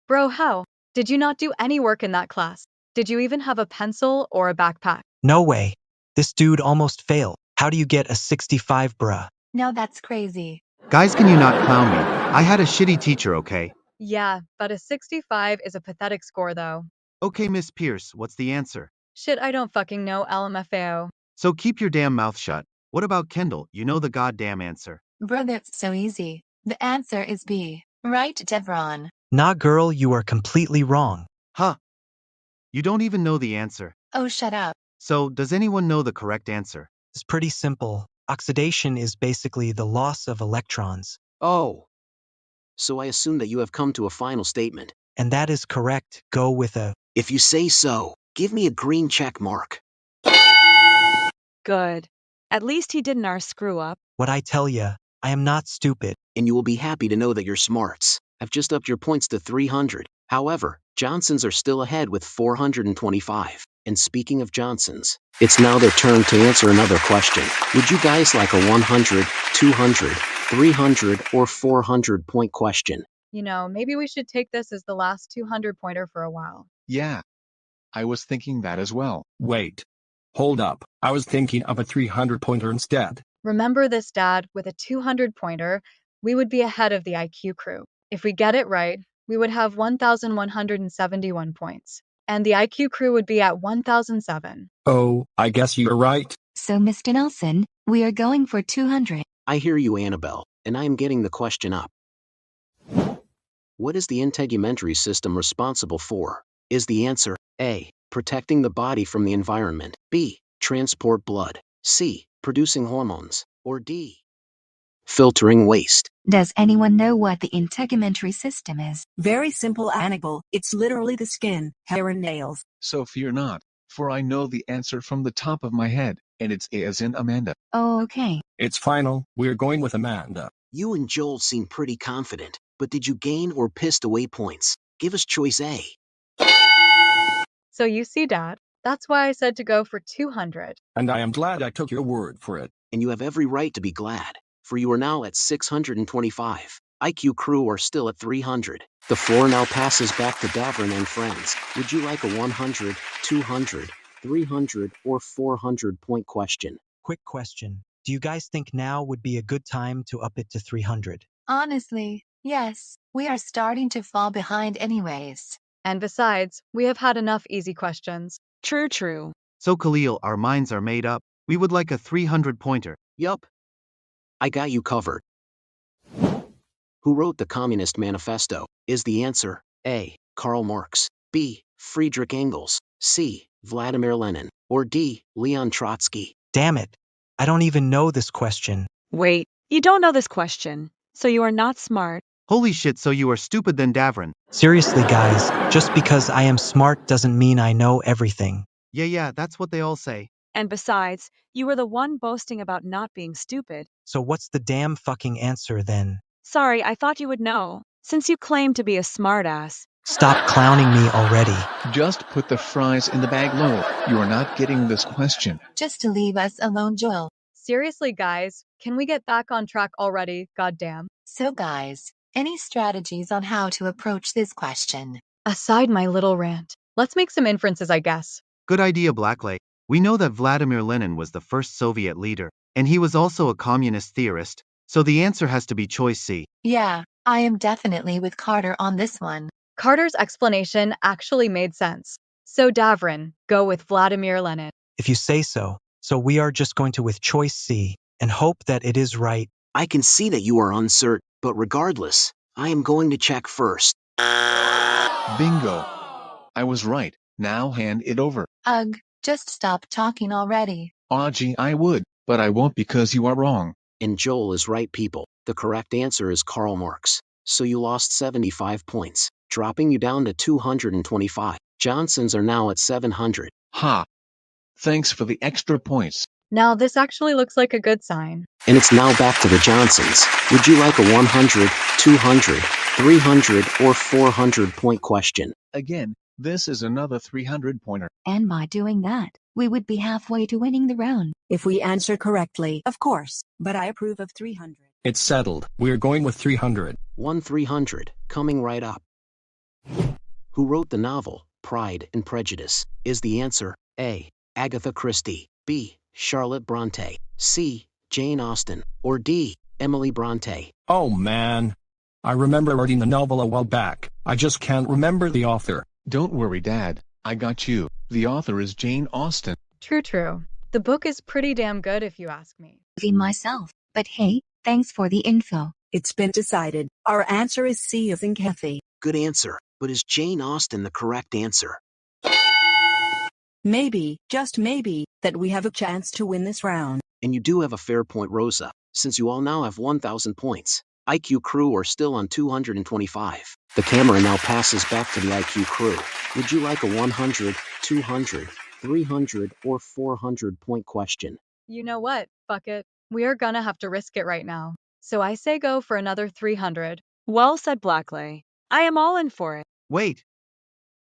Bro, how? Did you not do any work in that class? Did you even have a pencil or a backpack? No way. This dude almost failed. How do you get a 65, bruh? Now that's crazy. Guys, can you not clown me? I had a shitty teacher, okay? Yeah, but a 65 is a pathetic score though. Okay, Miss Pierce, what's the answer? Shit, I don't fucking know, LMFAO. So keep your damn mouth shut. What about Kendall? You know the goddamn answer. Bro, that's so easy. The answer is B. Right, Davron? Nah, girl, you are completely wrong. Huh. You don't even know the answer. Oh, shut up. So, does anyone know the correct answer? It's pretty simple. Oxidation is basically the loss of electrons. Oh. So I assume that you have come to a final statement. And that is correct. Go with a... If you say so, give me a green check mark. Good. At least he didn't screw up. What I tell ya, I am not stupid. And you will be happy to know that your smarts have just upped your points to 300. However, Johnsons are still ahead with 425. And speaking of Johnsons, it's now their turn to answer another question. Would you guys like a 100, 200, 300, or 400 point question? You know, maybe we should take this as the last 200-pointer for a while. Yeah. I was thinking that as well. Wait. Hold up. I was thinking of a 300-pointer instead. Remember this, Dad, with a 200-pointer, we would be ahead of the IQ crew. If we get it right, we would have 1,171 points. And the IQ crew would be at 1,007. Oh, I guess you're right. So, Mr. Nelson, we are going for 200. I hear you, Annabelle, and I am getting the question up. What is the integumentary system responsible for? Is the answer A. Protecting the body from the environment, B. Transport blood, C. Producing hormones, or D. Filtering waste? Does anyone know what the integumentary system is? Very simple, Annabelle. It's literally the skin, hair and nails. So fear not, for I know the answer from the top of my head, and it's A as in Amanda. Oh, okay. It's final. We're going with Amanda. You and Joel seem pretty confident, but did you gain or pissed away points? Give us choice A. So you see, Dad, that's why I said to go for 200. And I am glad I took your word for it. And you have every right to be glad, for you are now at 625. IQ crew are still at 300. The floor now passes back to Davron and friends. Would you like a 100, 200, 300, or 400 point question? Quick question. Do you guys think now would be a good time to up it to 300? Honestly, yes. We are starting to fall behind anyways. And besides, we have had enough easy questions. True. So Khalil, our minds are made up. We would like a 300-pointer. Yup. I got you covered. Who wrote the Communist Manifesto? Is the answer A. Karl Marx, B. Friedrich Engels, C. Vladimir Lenin, or D. Leon Trotsky? Damn it. I don't even know this question. Wait, you don't know this question, so you are not smart. Holy shit, so you are stupid than Davron. Seriously, guys, just because I am smart doesn't mean I know everything. Yeah, that's what they all say. And besides, you were the one boasting about not being stupid. So what's the damn fucking answer then? Sorry, I thought you would know, since you claim to be a smartass. Stop clowning me already. Just put the fries in the bag low. You are not getting this question. Just to leave us alone, Joel. Seriously, guys, can we get back on track already? Goddamn. So guys, any strategies on how to approach this question? Aside my little rant, let's make some inferences, I guess. Good idea, Blakleigh. We know that Vladimir Lenin was the first Soviet leader, and he was also a communist theorist, so the answer has to be choice C. Yeah, I am definitely with Carter on this one. Carter's explanation actually made sense. So Davron, go with Vladimir Lenin. If you say so. So we are just going to with choice C, and hope that it is right. I can see that you are uncertain, but regardless, I am going to check first. Bingo. I was right. Now hand it over. Ugh, just stop talking already. Gee, I would, but I won't because you are wrong. And Joel is right, people. The correct answer is Karl Marx. So you lost 75 points, dropping you down to 225. Johnsons are now at 700. Ha. Thanks for the extra points. Now this actually looks like a good sign. And it's now back to the Johnsons. Would you like a 100, 200, 300, or 400 point question? Again, this is another 300-pointer. And by doing that, we would be halfway to winning the round. If we answer correctly, of course, but I approve of 300. It's settled. We're going with 300. 300, coming right up. Who wrote the novel, Pride and Prejudice? Is the answer A. Agatha Christie, B. Charlotte Bronte, C. Jane Austen, or D. Emily Bronte? Oh man. I remember reading the novel a while back. I just can't remember the author. Don't worry, Dad. I got you. The author is Jane Austen. True. The book is pretty damn good if you ask me. Myself, but hey, thanks for the info. It's been decided. Our answer is C as in Kathy. Good answer, but is Jane Austen the correct answer? Maybe, just maybe, that we have a chance to win this round. And you do have a fair point, Rosa, since you all now have 1,000 points. IQ crew are still on 225. The camera now passes back to the IQ crew. Would you like a 100, 200, 300, or 400 point question? You know what, fuck it. We are gonna have to risk it right now. So I say go for another 300. Well said, Blakleigh. I am all in for it. Wait.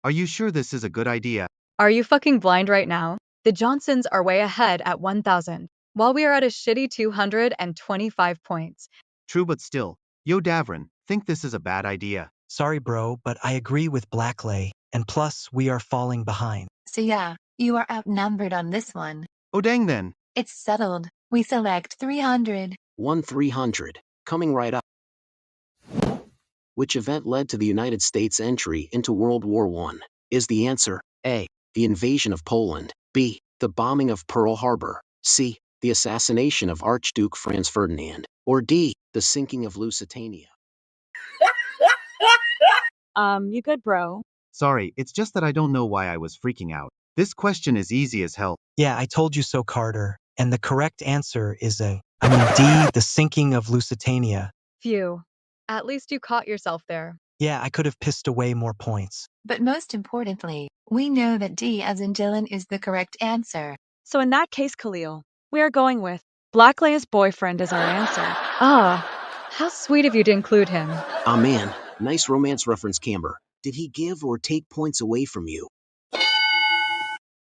Are you sure this is a good idea? Are you fucking blind right now? The Johnsons are way ahead at 1,000, while we are at a shitty 225 points. True, but still. Yo, Davron, think this is a bad idea. Sorry, bro, but I agree with Blakleigh, and plus, we are falling behind. So yeah, you are outnumbered on this one. Oh dang then. It's settled. We select 300. 300. Coming right up. Which event led to the United States entry into World War I? Is the answer A. The invasion of Poland, B. The bombing of Pearl Harbor, C. The assassination of Archduke Franz Ferdinand, or D. The sinking of Lusitania? You good, bro? Sorry, it's just that I don't know why I was freaking out. This question is easy as hell. Yeah, I told you so, Carter. And the correct answer is D, the sinking of Lusitania. Phew. At least you caught yourself there. Yeah, I could have pissed away more points. But most importantly, we know that D as in Dylan is the correct answer. So in that case, Khalil, we are going with Blakleigh's boyfriend as our answer. Ah, how sweet of you to include him. Ah man, nice romance reference, Camber. Did he give or take points away from you?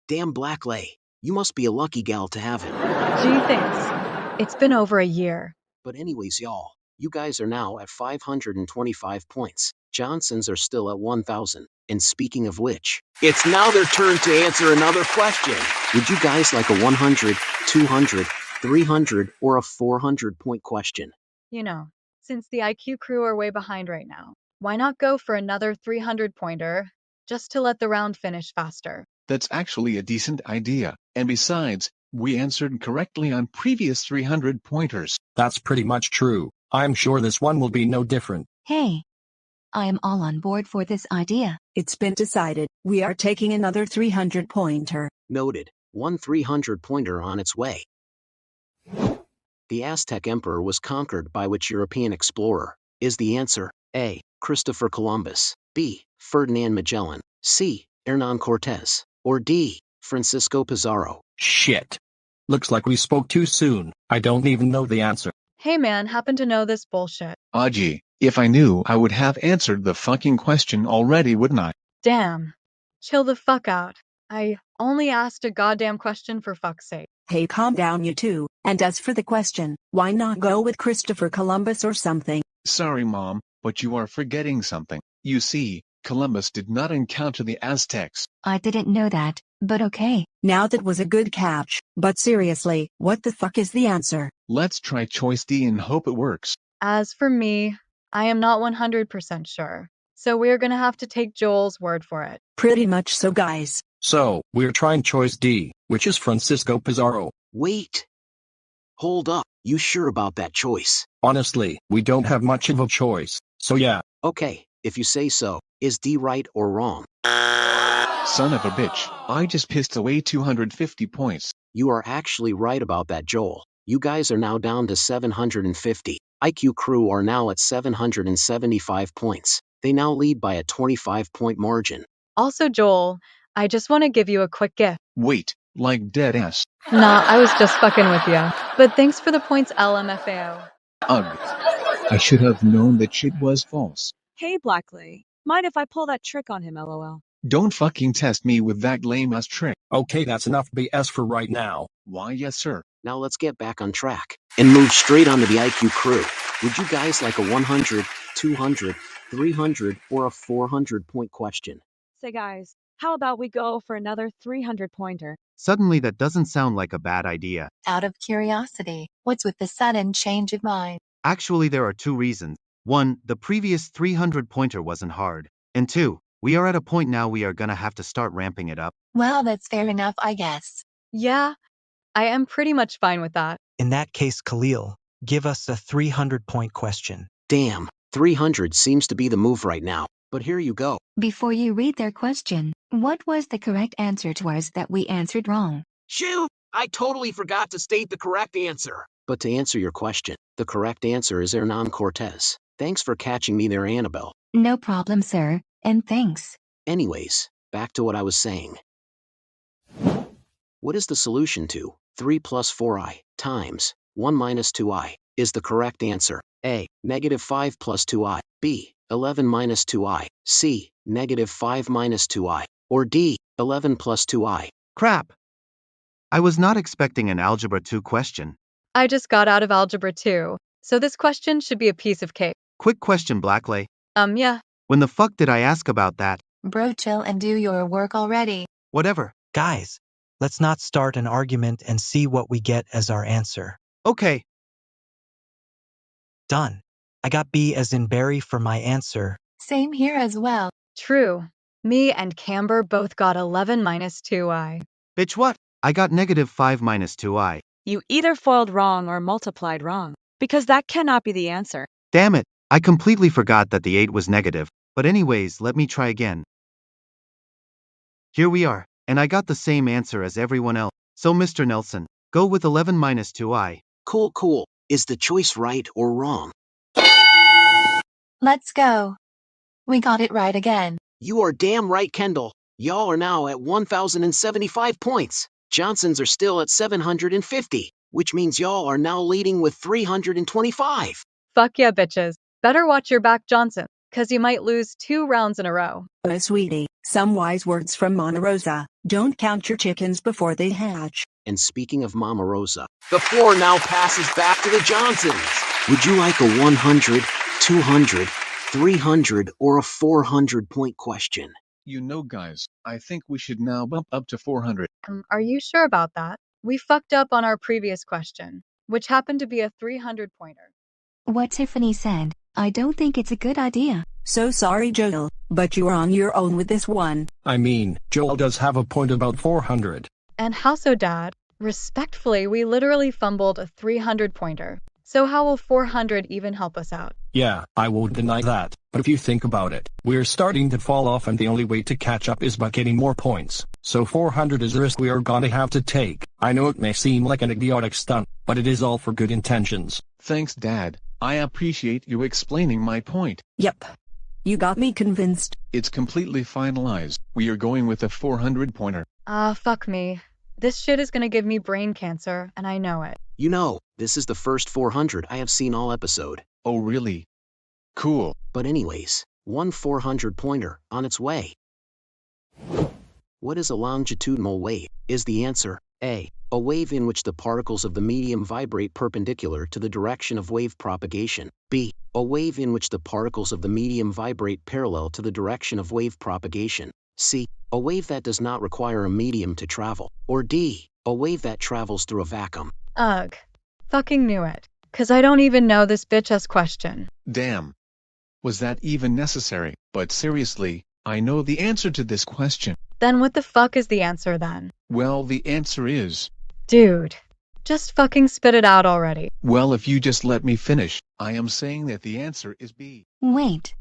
Damn, Blakleigh, you must be a lucky gal to have him. Gee, thanks. It's been over a year. But anyways, y'all, you guys are now at 525 points. Johnsons are still at 1,000. And speaking of which, it's now their turn to answer another question. Would you guys like a 100, 200, 300, or a 400-point question? You know, since the IQ crew are way behind right now, why not go for another 300-pointer, just to let the round finish faster? That's actually a decent idea. And besides, we answered correctly on previous 300 pointers. That's pretty much true. I'm sure this one will be no different. Hey, I am all on board for this idea. It's been decided. We are taking another 300-pointer. Noted. 1 300-pointer on its way. The Aztec Emperor was conquered by which European explorer? Is the answer A. Christopher Columbus, B. Ferdinand Magellan, C. Hernán Cortés, or D. Francisco Pizarro? Shit. Looks like we spoke too soon. I don't even know the answer. Hey man, happen to know this bullshit. Gee, if I knew, I would have answered the fucking question already, wouldn't I? Damn. Chill the fuck out. I only asked a goddamn question for fuck's sake. Hey, calm down you two. And as for the question, why not go with Christopher Columbus or something? Sorry, Mom, but you are forgetting something. You see, Columbus did not encounter the Aztecs. I didn't know that, but okay. Now that was a good catch, but seriously, what the fuck is the answer? Let's try choice D and hope it works. As for me, I am not 100% sure. So we're gonna have to take Joel's word for it. Pretty much so, guys. So, we're trying choice D, which is Francisco Pizarro. Wait. Hold up, you sure about that choice? Honestly, we don't have much of a choice, so yeah. Okay, if you say so. Is D right or wrong? Son of a bitch, I just pissed away 250 points. You are actually right about that, Joel. You guys are now down to 750. IQ crew are now at 775 points. They now lead by a 25-point margin. Also, Joel, I just want to give you a quick gift. Wait, like dead ass. Nah, I was just fucking with you. But thanks for the points, LMFAO. Ugh. I should have known that shit was false. Hey, Blakleigh. Mind if I pull that trick on him, lol? Don't fucking test me with that lame-ass trick. Okay, that's enough BS for right now. Why, yes, sir. Now let's get back on track and move straight onto the IQ crew. Would you guys like a 100, 200, 300, or a 400-point question? Say, guys, how about we go for another 300-pointer? Suddenly that doesn't sound like a bad idea. Out of curiosity, what's with the sudden change of mind? Actually, there are 2 reasons. 1, the previous 300-pointer wasn't hard. And 2, we are at a point now we are gonna have to start ramping it up. Well, that's fair enough, I guess. Yeah, I am pretty much fine with that. In that case, Khalil, give us a 300-point question. Damn, 300 seems to be the move right now. But here you go. Before you read their question, what was the correct answer to ours that we answered wrong? Shoot! I totally forgot to state the correct answer. But to answer your question, the correct answer is Hernán Cortés. Thanks for catching me there, Annabelle. No problem, sir, and thanks. Anyways, back to what I was saying. What is the solution to 3 plus 4i times 1 minus 2i? Is the correct answer A. Negative 5 plus 2i, B. 11 minus 2i, C. Negative 5 minus 2i, or D. 11 plus 2i. Crap. I was not expecting an Algebra 2 question. I just got out of Algebra 2, so this question should be a piece of cake. Quick question, Blakleigh. Yeah. When the fuck did I ask about that? Bro, chill and do your work already. Whatever. Guys, let's not start an argument and see what we get as our answer. Okay. Done. I got B as in berry for my answer. Same here as well. True. Me and Camber both got 11 minus 2i. Bitch, what? I got -5 minus 2i. You either foiled wrong or multiplied wrong, because that cannot be the answer. Damn it. I completely forgot that the 8 was negative. But anyways, let me try again. Here we are, and I got the same answer as everyone else. So Mr. Nelson, go with 11 minus 2i. Cool. Is the choice right or wrong? Let's go. We got it right again. You are damn right, Kendall. Y'all are now at 1,075 points. Johnson's are still at 750, which means y'all are now leading with 325. Fuck yeah, bitches. Better watch your back, Johnson, cause you might lose 2 rounds in a row. Oh, sweetie, some wise words from Mama Rosa. Don't count your chickens before they hatch. And speaking of Mama Rosa, the floor now passes back to the Johnsons. Would you like a 100, 200, 300, or a 400-point question? You know, guys, I think we should now bump up to 400. Are you sure about that? We fucked up on our previous question, which happened to be a 300-pointer. What Tiffany said, I don't think it's a good idea. So sorry, Joel, but you're on your own with this one. I mean, Joel does have a point about 400. And how so, Dad? Respectfully, we literally fumbled a 300-pointer. So how will 400 even help us out? Yeah, I won't deny that, but if you think about it, we're starting to fall off and the only way to catch up is by getting more points. So 400 is a risk we are gonna have to take. I know it may seem like an idiotic stunt, but it is all for good intentions. Thanks, Dad. I appreciate you explaining my point. Yep. You got me convinced. It's completely finalized. We are going with a 400-pointer. Fuck me. This shit is gonna give me brain cancer, and I know it. You know, this is the first 400 I have seen all episode. Oh really? Cool. But anyways, one 400-pointer on its way. What is a longitudinal wave? Is the answer A, a wave in which the particles of the medium vibrate perpendicular to the direction of wave propagation? B, a wave in which the particles of the medium vibrate parallel to the direction of wave propagation? C, a wave that does not require a medium to travel? Or D, a wave that travels through a vacuum? Ugh. Fucking knew it. 'Cause I don't even know this bitch-ass question. Damn. Was that even necessary? But seriously, I know the answer to this question. Then what the fuck is the answer then? Well, the answer is... Dude. Just fucking spit it out already. Well, if you just let me finish, I am saying that the answer is B. Wait.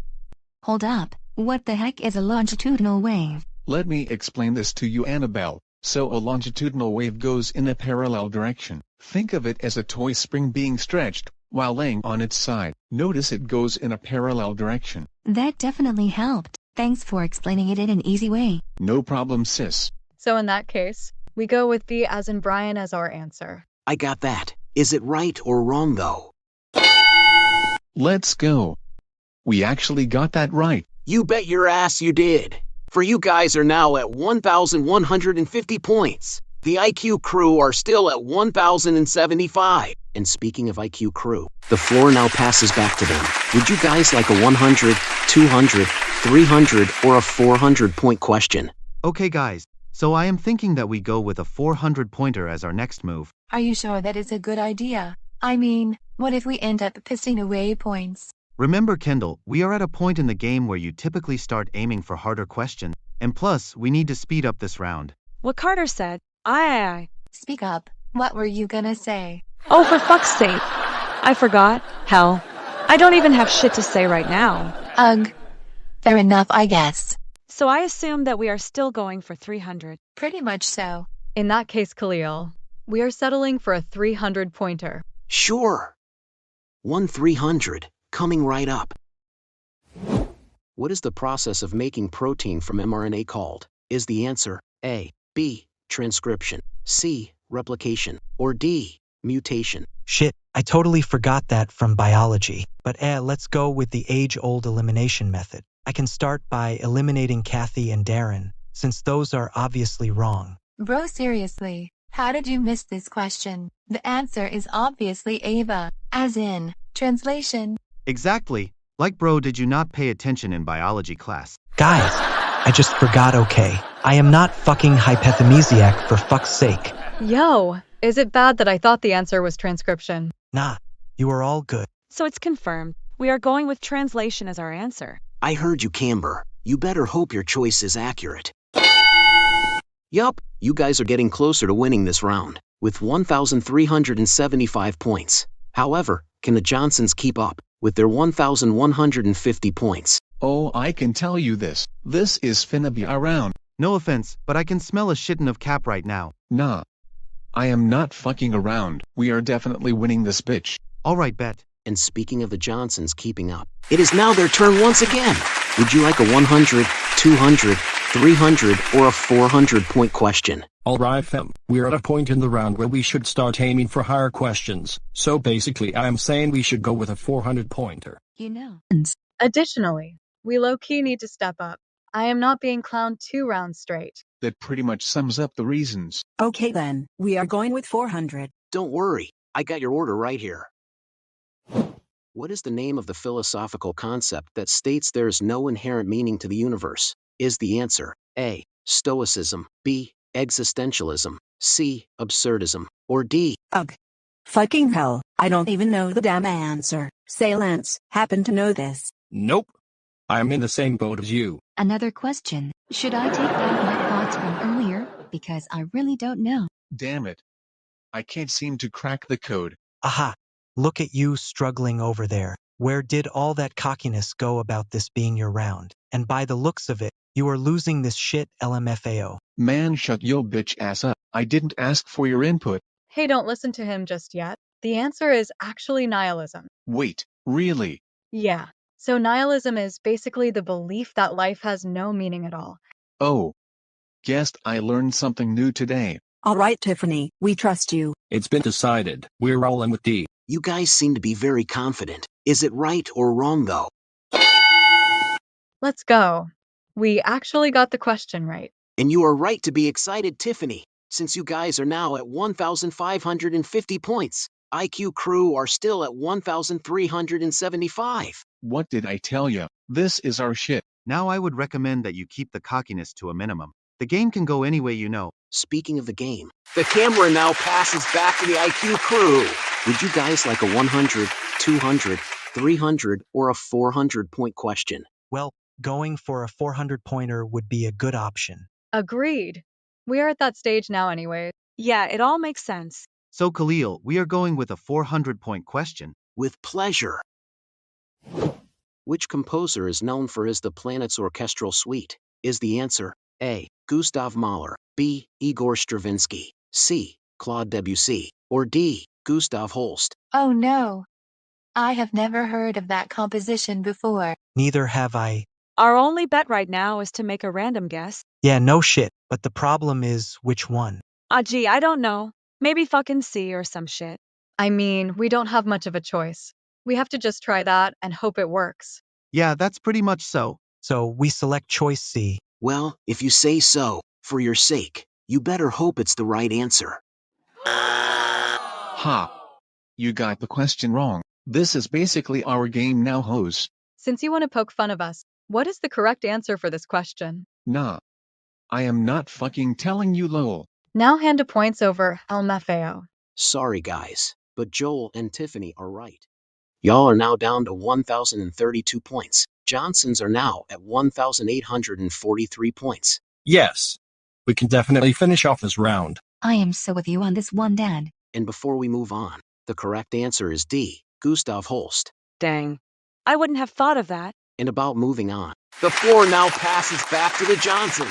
Hold up. What the heck is a longitudinal wave? Let me explain this to you, Annabelle. So a longitudinal wave goes in a parallel direction. Think of it as a toy spring being stretched, while laying on its side. Notice it goes in a parallel direction. That definitely helped. Thanks for explaining it in an easy way. No problem, sis. So in that case, we go with B as in Brian as our answer. I got that. Is it right or wrong though? Let's go. We actually got that right. You bet your ass you did. For you guys are now at 1,150 points. The IQ crew are still at 1,075. And speaking of IQ crew, the floor now passes back to them. Would you guys like a 100, 200, 300, or a 400-point question? Okay guys, so I am thinking that we go with a 400-pointer as our next move. Are you sure that is a good idea? I mean, what if we end up pissing away points? Remember, Kendall, we are at a point in the game where you typically start aiming for harder questions, and plus, we need to speed up this round. What Carter said. Aye. Speak up. What were you gonna say? Oh, for fuck's sake. I forgot. Hell. I don't even have shit to say right now. Ugh. Fair enough, I guess. So I assume that we are still going for 300. Pretty much so. In that case, Khalil, we are settling for a 300-pointer. Sure. 300. Coming right up. What is the process of making protein from mRNA called? Is the answer A, B, transcription, C, replication, or D, mutation? Shit, I totally forgot that from biology. But let's go with the age-old elimination method. I can start by eliminating Kathy and Darren. since those are obviously wrong. Bro, seriously, how did you miss this question? The answer is obviously Ava, as in, translation. Exactly. Like bro, did you not pay attention in biology class? Guys, I just forgot, okay? I am not fucking hypothamesiac, for fuck's sake. Yo, is it bad that I thought the answer was transcription? Nah, you are all good. So it's confirmed. We are going with translation as our answer. I heard you, Camber. You better hope your choice is accurate. Yup, you guys are getting closer to winning this round, with 1,375 points. However, can the Johnsons keep up with their 1,150 points? Oh, I can tell you this. This is finna be a round. No offense, but I can smell a shittin' of Cap right now. Nah. I am not fucking around. We are definitely winning this bitch. Alright, bet. And speaking of the Johnsons keeping up, it is now their turn once again. Would you like a 100, 200, 300, or a 400-point question? Alright fam, we're at a point in the round where we should start aiming for higher questions, so basically I am saying we should go with a 400-pointer. You know. Additionally, we low-key need to step up. I am not being clowned 2 rounds straight. That pretty much sums up the reasons. Okay then, we are going with 400. Don't worry, I got your order right here. What is the name of the philosophical concept that states there is no inherent meaning to the universe? Is the answer A. Stoicism, B. Existentialism, C. Absurdism, or D. Ugh. Fucking hell, I don't even know the damn answer. Say Lance, happen to know this? Nope. I am in the same boat as you. Another question. Should I take back my thoughts from earlier? Because I really don't know. Damn it. I can't seem to crack the code. Aha. Look at you struggling over there. Where did all that cockiness go about this being your round? And by the looks of it, you are losing this shit LMFAO. Man, shut your bitch ass up. I didn't ask for your input. Hey, don't listen to him just yet. The answer is actually nihilism. Wait, really? Yeah. So nihilism is basically the belief that life has no meaning at all. Oh. Guessed I learned something new today. Alright Tiffany, we trust you. It's been decided. We're rolling with D. You guys seem to be very confident. Is it right or wrong though? Let's go. We actually got the question right. And you are right to be excited, Tiffany, since you guys are now at 1,550 points. IQ crew are still at 1,375. What did I tell ya? This is our shit. Now I would recommend that you keep the cockiness to a minimum. The game can go any way you know. Speaking of the game, the camera now passes back to the IQ crew. Would you guys like a 100, 200, 300, or a 400-point question? Well, going for a 400-pointer would be a good option. Agreed. We are at that stage now anyway. Yeah, it all makes sense. So Khalil, we are going with a 400-point question. With pleasure. Which composer is known for The Planet's Orchestral Suite? Is the answer A. Gustav Mahler, B. Igor Stravinsky, C. Claude Debussy, or D. Gustav Holst? Oh no. I have never heard of that composition before. Neither have I. Our only bet right now is to make a random guess. Yeah, no shit. But the problem is, which one? Gee, I don't know. Maybe fucking C or some shit. I mean, we don't have much of a choice. We have to just try that and hope it works. Yeah, that's pretty much so. So we select choice C. Well, if you say so, for your sake, you better hope it's the right answer. Ha. You got the question wrong. This is basically our game now, host. Since you want to poke fun of us, what is the correct answer for this question? Nah. I am not fucking telling you, lol. Now hand to points over LMFAO. Sorry guys, but Joel and Tiffany are right. Y'all are now down to 1,032 points. Johnsons are now at 1,843 points. Yes. We can definitely finish off this round. I am so with you on this one, Dad. And before we move on, the correct answer is D. Gustav Holst. Dang. I wouldn't have thought of that. And about moving on, the floor now passes back to the Johnsons.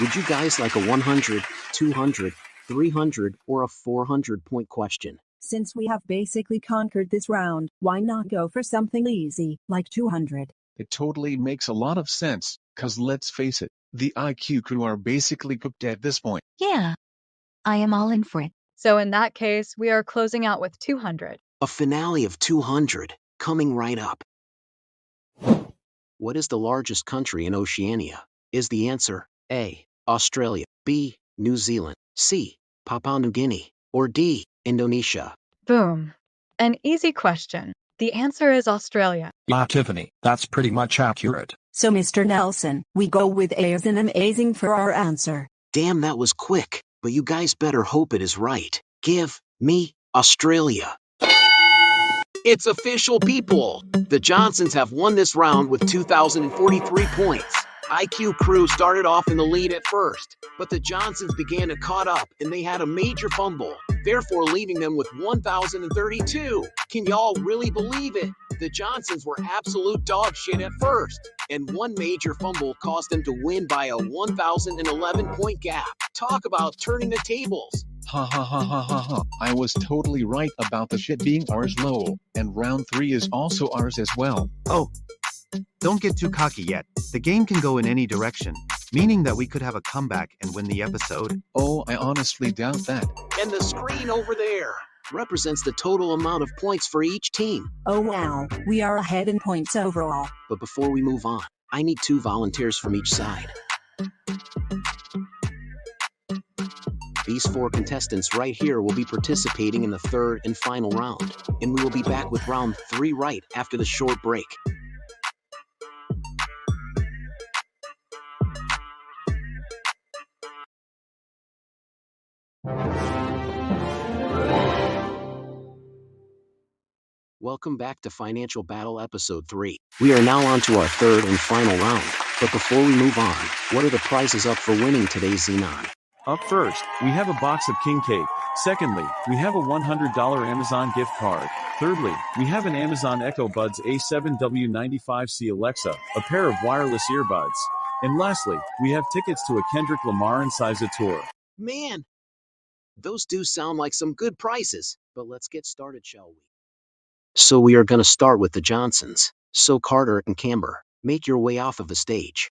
Would you guys like a 100, 200, 300, or a 400-point question? Since we have basically conquered this round, why not go for something easy, like 200? It totally makes a lot of sense, cause let's face it, the IQ crew are basically cooked at this point. Yeah. I am all in for it. So in that case, we are closing out with 200. A finale of 200, coming right up. What is the largest country in Oceania? Is the answer A. Australia, B. New Zealand, C. Papua New Guinea, or D. Indonesia? Boom. An easy question. The answer is Australia. Yeah, Tiffany, that's pretty much accurate. So Mr. Nelson, we go with A as in amazing for our answer. Damn, that was quick, but you guys better hope it is right. Give me Australia. It's official, people! The Johnsons have won this round with 2,043 points. IQ Crew started off in the lead at first, but the Johnsons began to caught up and they had a major fumble, therefore leaving them with 1,032. Can y'all really believe it? The Johnsons were absolute dog shit at first, and one major fumble caused them to win by a 1,011-point gap. Talk about turning the tables. Ha ha ha ha ha ha. I was totally right about the shit being ours, lol. And round 3 is also ours as well. Oh, don't get too cocky yet. The game can go in any direction, meaning that we could have a comeback and win the episode. Oh, I honestly doubt that. And the screen over there represents the total amount of points for each team. Oh wow, we are ahead in points overall. But before we move on, I need 2 volunteers from each side. These 4 contestants right here will be participating in the 3rd and final round, and we will be back with round 3 right after the short break. Welcome back to Financial Battle Episode 3. We are now on to our 3rd and final round, but before we move on, what are the prizes up for winning today's Xenon? Up first, we have a box of king cake. Secondly, we have a $100 Amazon gift card. Thirdly, we have an Amazon Echo Buds A7W95C Alexa, a pair of wireless earbuds. And lastly, we have tickets to a Kendrick Lamar and SZA tour. Man, those do sound like some good prizes, but let's get started, shall we? So we are going to start with the Johnsons. So Carter and Camber, make your way off of the stage.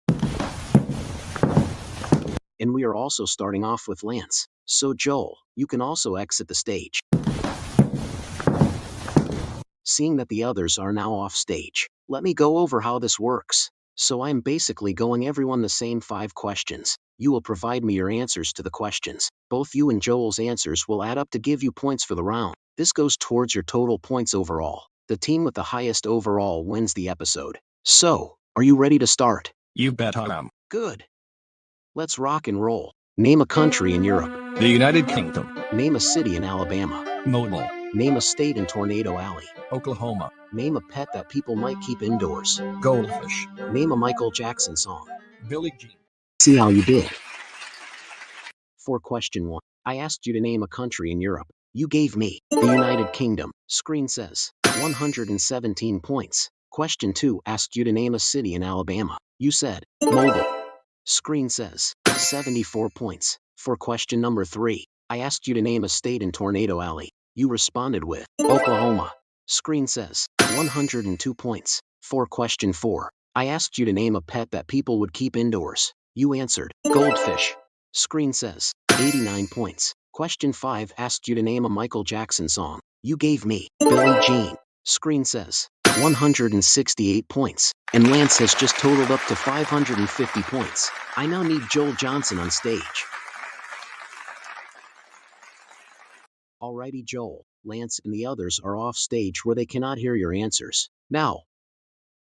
And we are also starting off with Lance. So Joel, you can also exit the stage. Seeing that the others are now off stage, let me go over how this works. So I'm basically going everyone the same 5 questions. You will provide me your answers to the questions. Both you and Joel's answers will add up to give you points for the round. This goes towards your total points overall. The team with the highest overall wins the episode. So, are you ready to start? You bet I am. Good. Let's rock and roll. Name a country in Europe. The United Kingdom. Name a city in Alabama. Mobile. Name a state in Tornado Alley. Oklahoma. Name a pet that people might keep indoors. Goldfish. Name a Michael Jackson song. Billie Jean. See how you did. For question 1, I asked you to name a country in Europe. You gave me the United Kingdom. Screen says 117 points. Question 2 asked you to name a city in Alabama. You said Mobile. Screen says 74 points. For question number 3, I asked you to name a state in Tornado Alley. You responded with Oklahoma. Screen says 102 points. For question 4, I asked you to name a pet that people would keep indoors. You answered goldfish. Screen says 89 points. Question 5 asked you to name a Michael Jackson song. You gave me Billie Jean. Screen says 168 points. And Lance has just totaled up to 550 points. I now need Joel Johnson on stage. Alrighty, Joel, Lance, and the others are off stage where they cannot hear your answers. Now,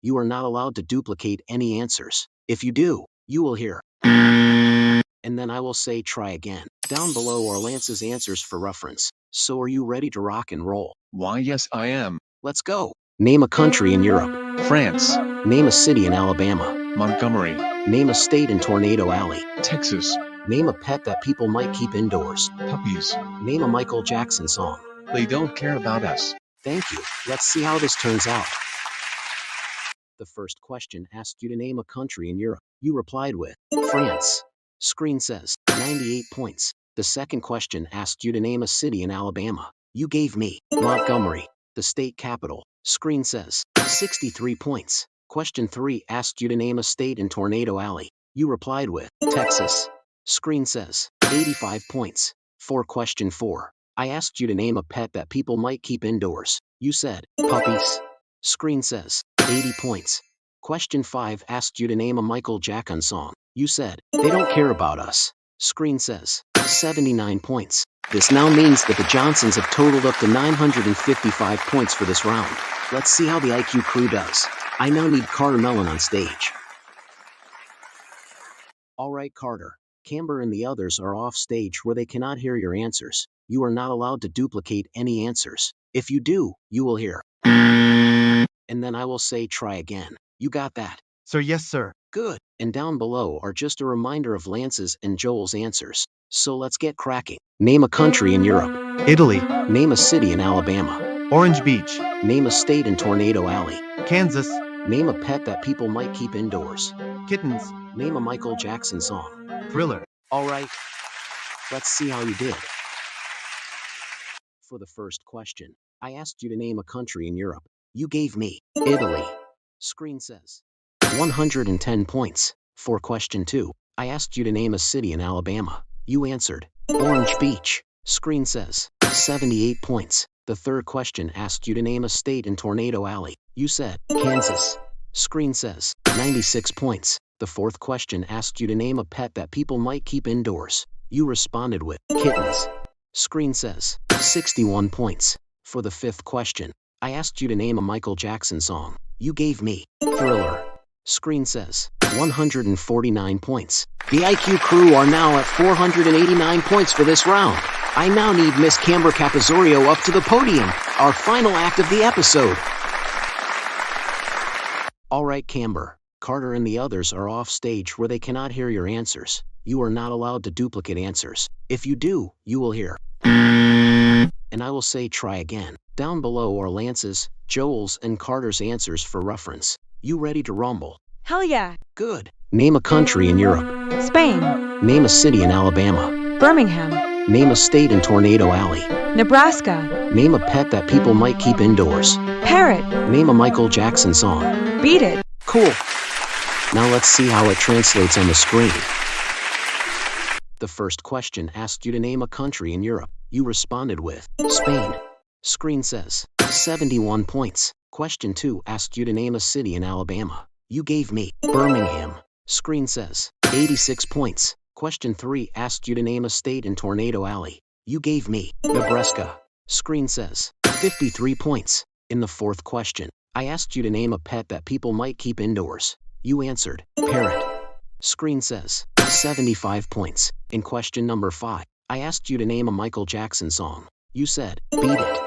you are not allowed to duplicate any answers. If you do, you will hear and then I will say try again. Down below are Lance's answers for reference. So are you ready to rock and roll? Why, yes, I am. Let's go. Name a country in Europe. France. Name a city in Alabama. Montgomery. Name a state in Tornado Alley. Texas. Name a pet that people might keep indoors. Puppies. Name a Michael Jackson song. They don't care about us. Thank you. Let's see how this turns out. The first question asked you to name a country in Europe. You replied with France. Screen says 98 points. The second question asked you to name a city in Alabama. You gave me Montgomery, the state capital. Screen says 63 points. Question 3 asked you to name a state in Tornado Alley. You replied with Texas. Screen says 85 points. For question 4, I asked you to name a pet that people might keep indoors. You said puppies. Screen says 80 points. Question 5 asked you to name a Michael Jackson song. You said, they don't care about us. Screen says, 79 points. This now means that the Johnsons have totaled up to 955 points for this round. Let's see how the IQ crew does. I now need Carter Melan on stage. Alright Carter, Camber and the others are off stage where they cannot hear your answers. You are not allowed to duplicate any answers. If you do, you will hear. And then I will say try again. You got that? Sir, yes, sir. Good. And down below are just a reminder of Lance's and Joel's answers. So let's get cracking. Name a country in Europe. Italy. Name a city in Alabama. Orange Beach. Name a state in Tornado Alley. Kansas. Name a pet that people might keep indoors. Kittens. Name a Michael Jackson song. Thriller. Alright. Let's see how you did. For the first question, I asked you to name a country in Europe. You gave me Italy. Screen says 110 points. For question 2, I asked you to name a city in Alabama. You answered Orange Beach. Screen says 78 points. The third question asked you to name a state in Tornado Alley. You said Kansas. Screen says 96 points. The fourth question asked you to name a pet that people might keep indoors. You responded with kittens. Screen says 61 points. For the fifth question, I asked you to name a Michael Jackson song. You gave me Thriller. Screen says 149 points. The IQ crew are now at 489 points for this round. I now need Miss Camber Capazorio up to the podium, our final act of the episode. Alright Camber, Carter and the others are off stage where they cannot hear your answers. You are not allowed to duplicate answers. If you do, you will hear. And I will say try again. Down below are Lance's, Joel's, and Carter's answers for reference. You ready to rumble? Hell yeah. Good. Name a country in Europe. Spain. Name a city in Alabama. Birmingham. Name a state in Tornado Alley. Nebraska. Name a pet that people might keep indoors. Parrot. Name a Michael Jackson song. Beat it. Cool. Now let's see how it translates on the screen. The first question asked you to name a country in Europe. You responded with Spain. Screen says 71 points. Question 2 asked you to name a city in Alabama. You gave me Birmingham. Screen says 86 points. Question 3 asked you to name a state in Tornado Alley. You gave me Nebraska. Screen says 53 points. In the fourth question, I asked you to name a pet that people might keep indoors. You answered parrot. Screen says 75 points. In question number 5, I asked you to name a Michael Jackson song. You said Beat It.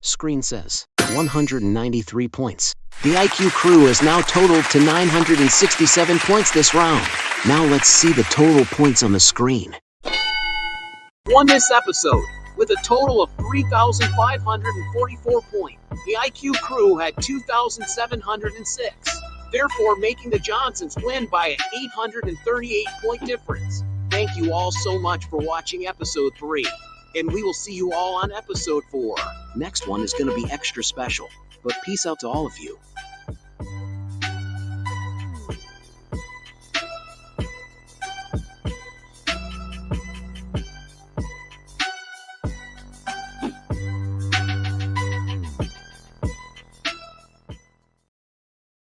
Screen says 193 points. The IQ crew has now totaled to 967 points this round. Now let's see the total points on the screen. Won this episode with a total of 3,544 points. The IQ crew had 2,706, therefore making the Johnsons win by an 838-point difference. Thank you all so much for watching episode 3. And we will see you all on episode 4. Next one is going to be extra special. But peace out to all of you.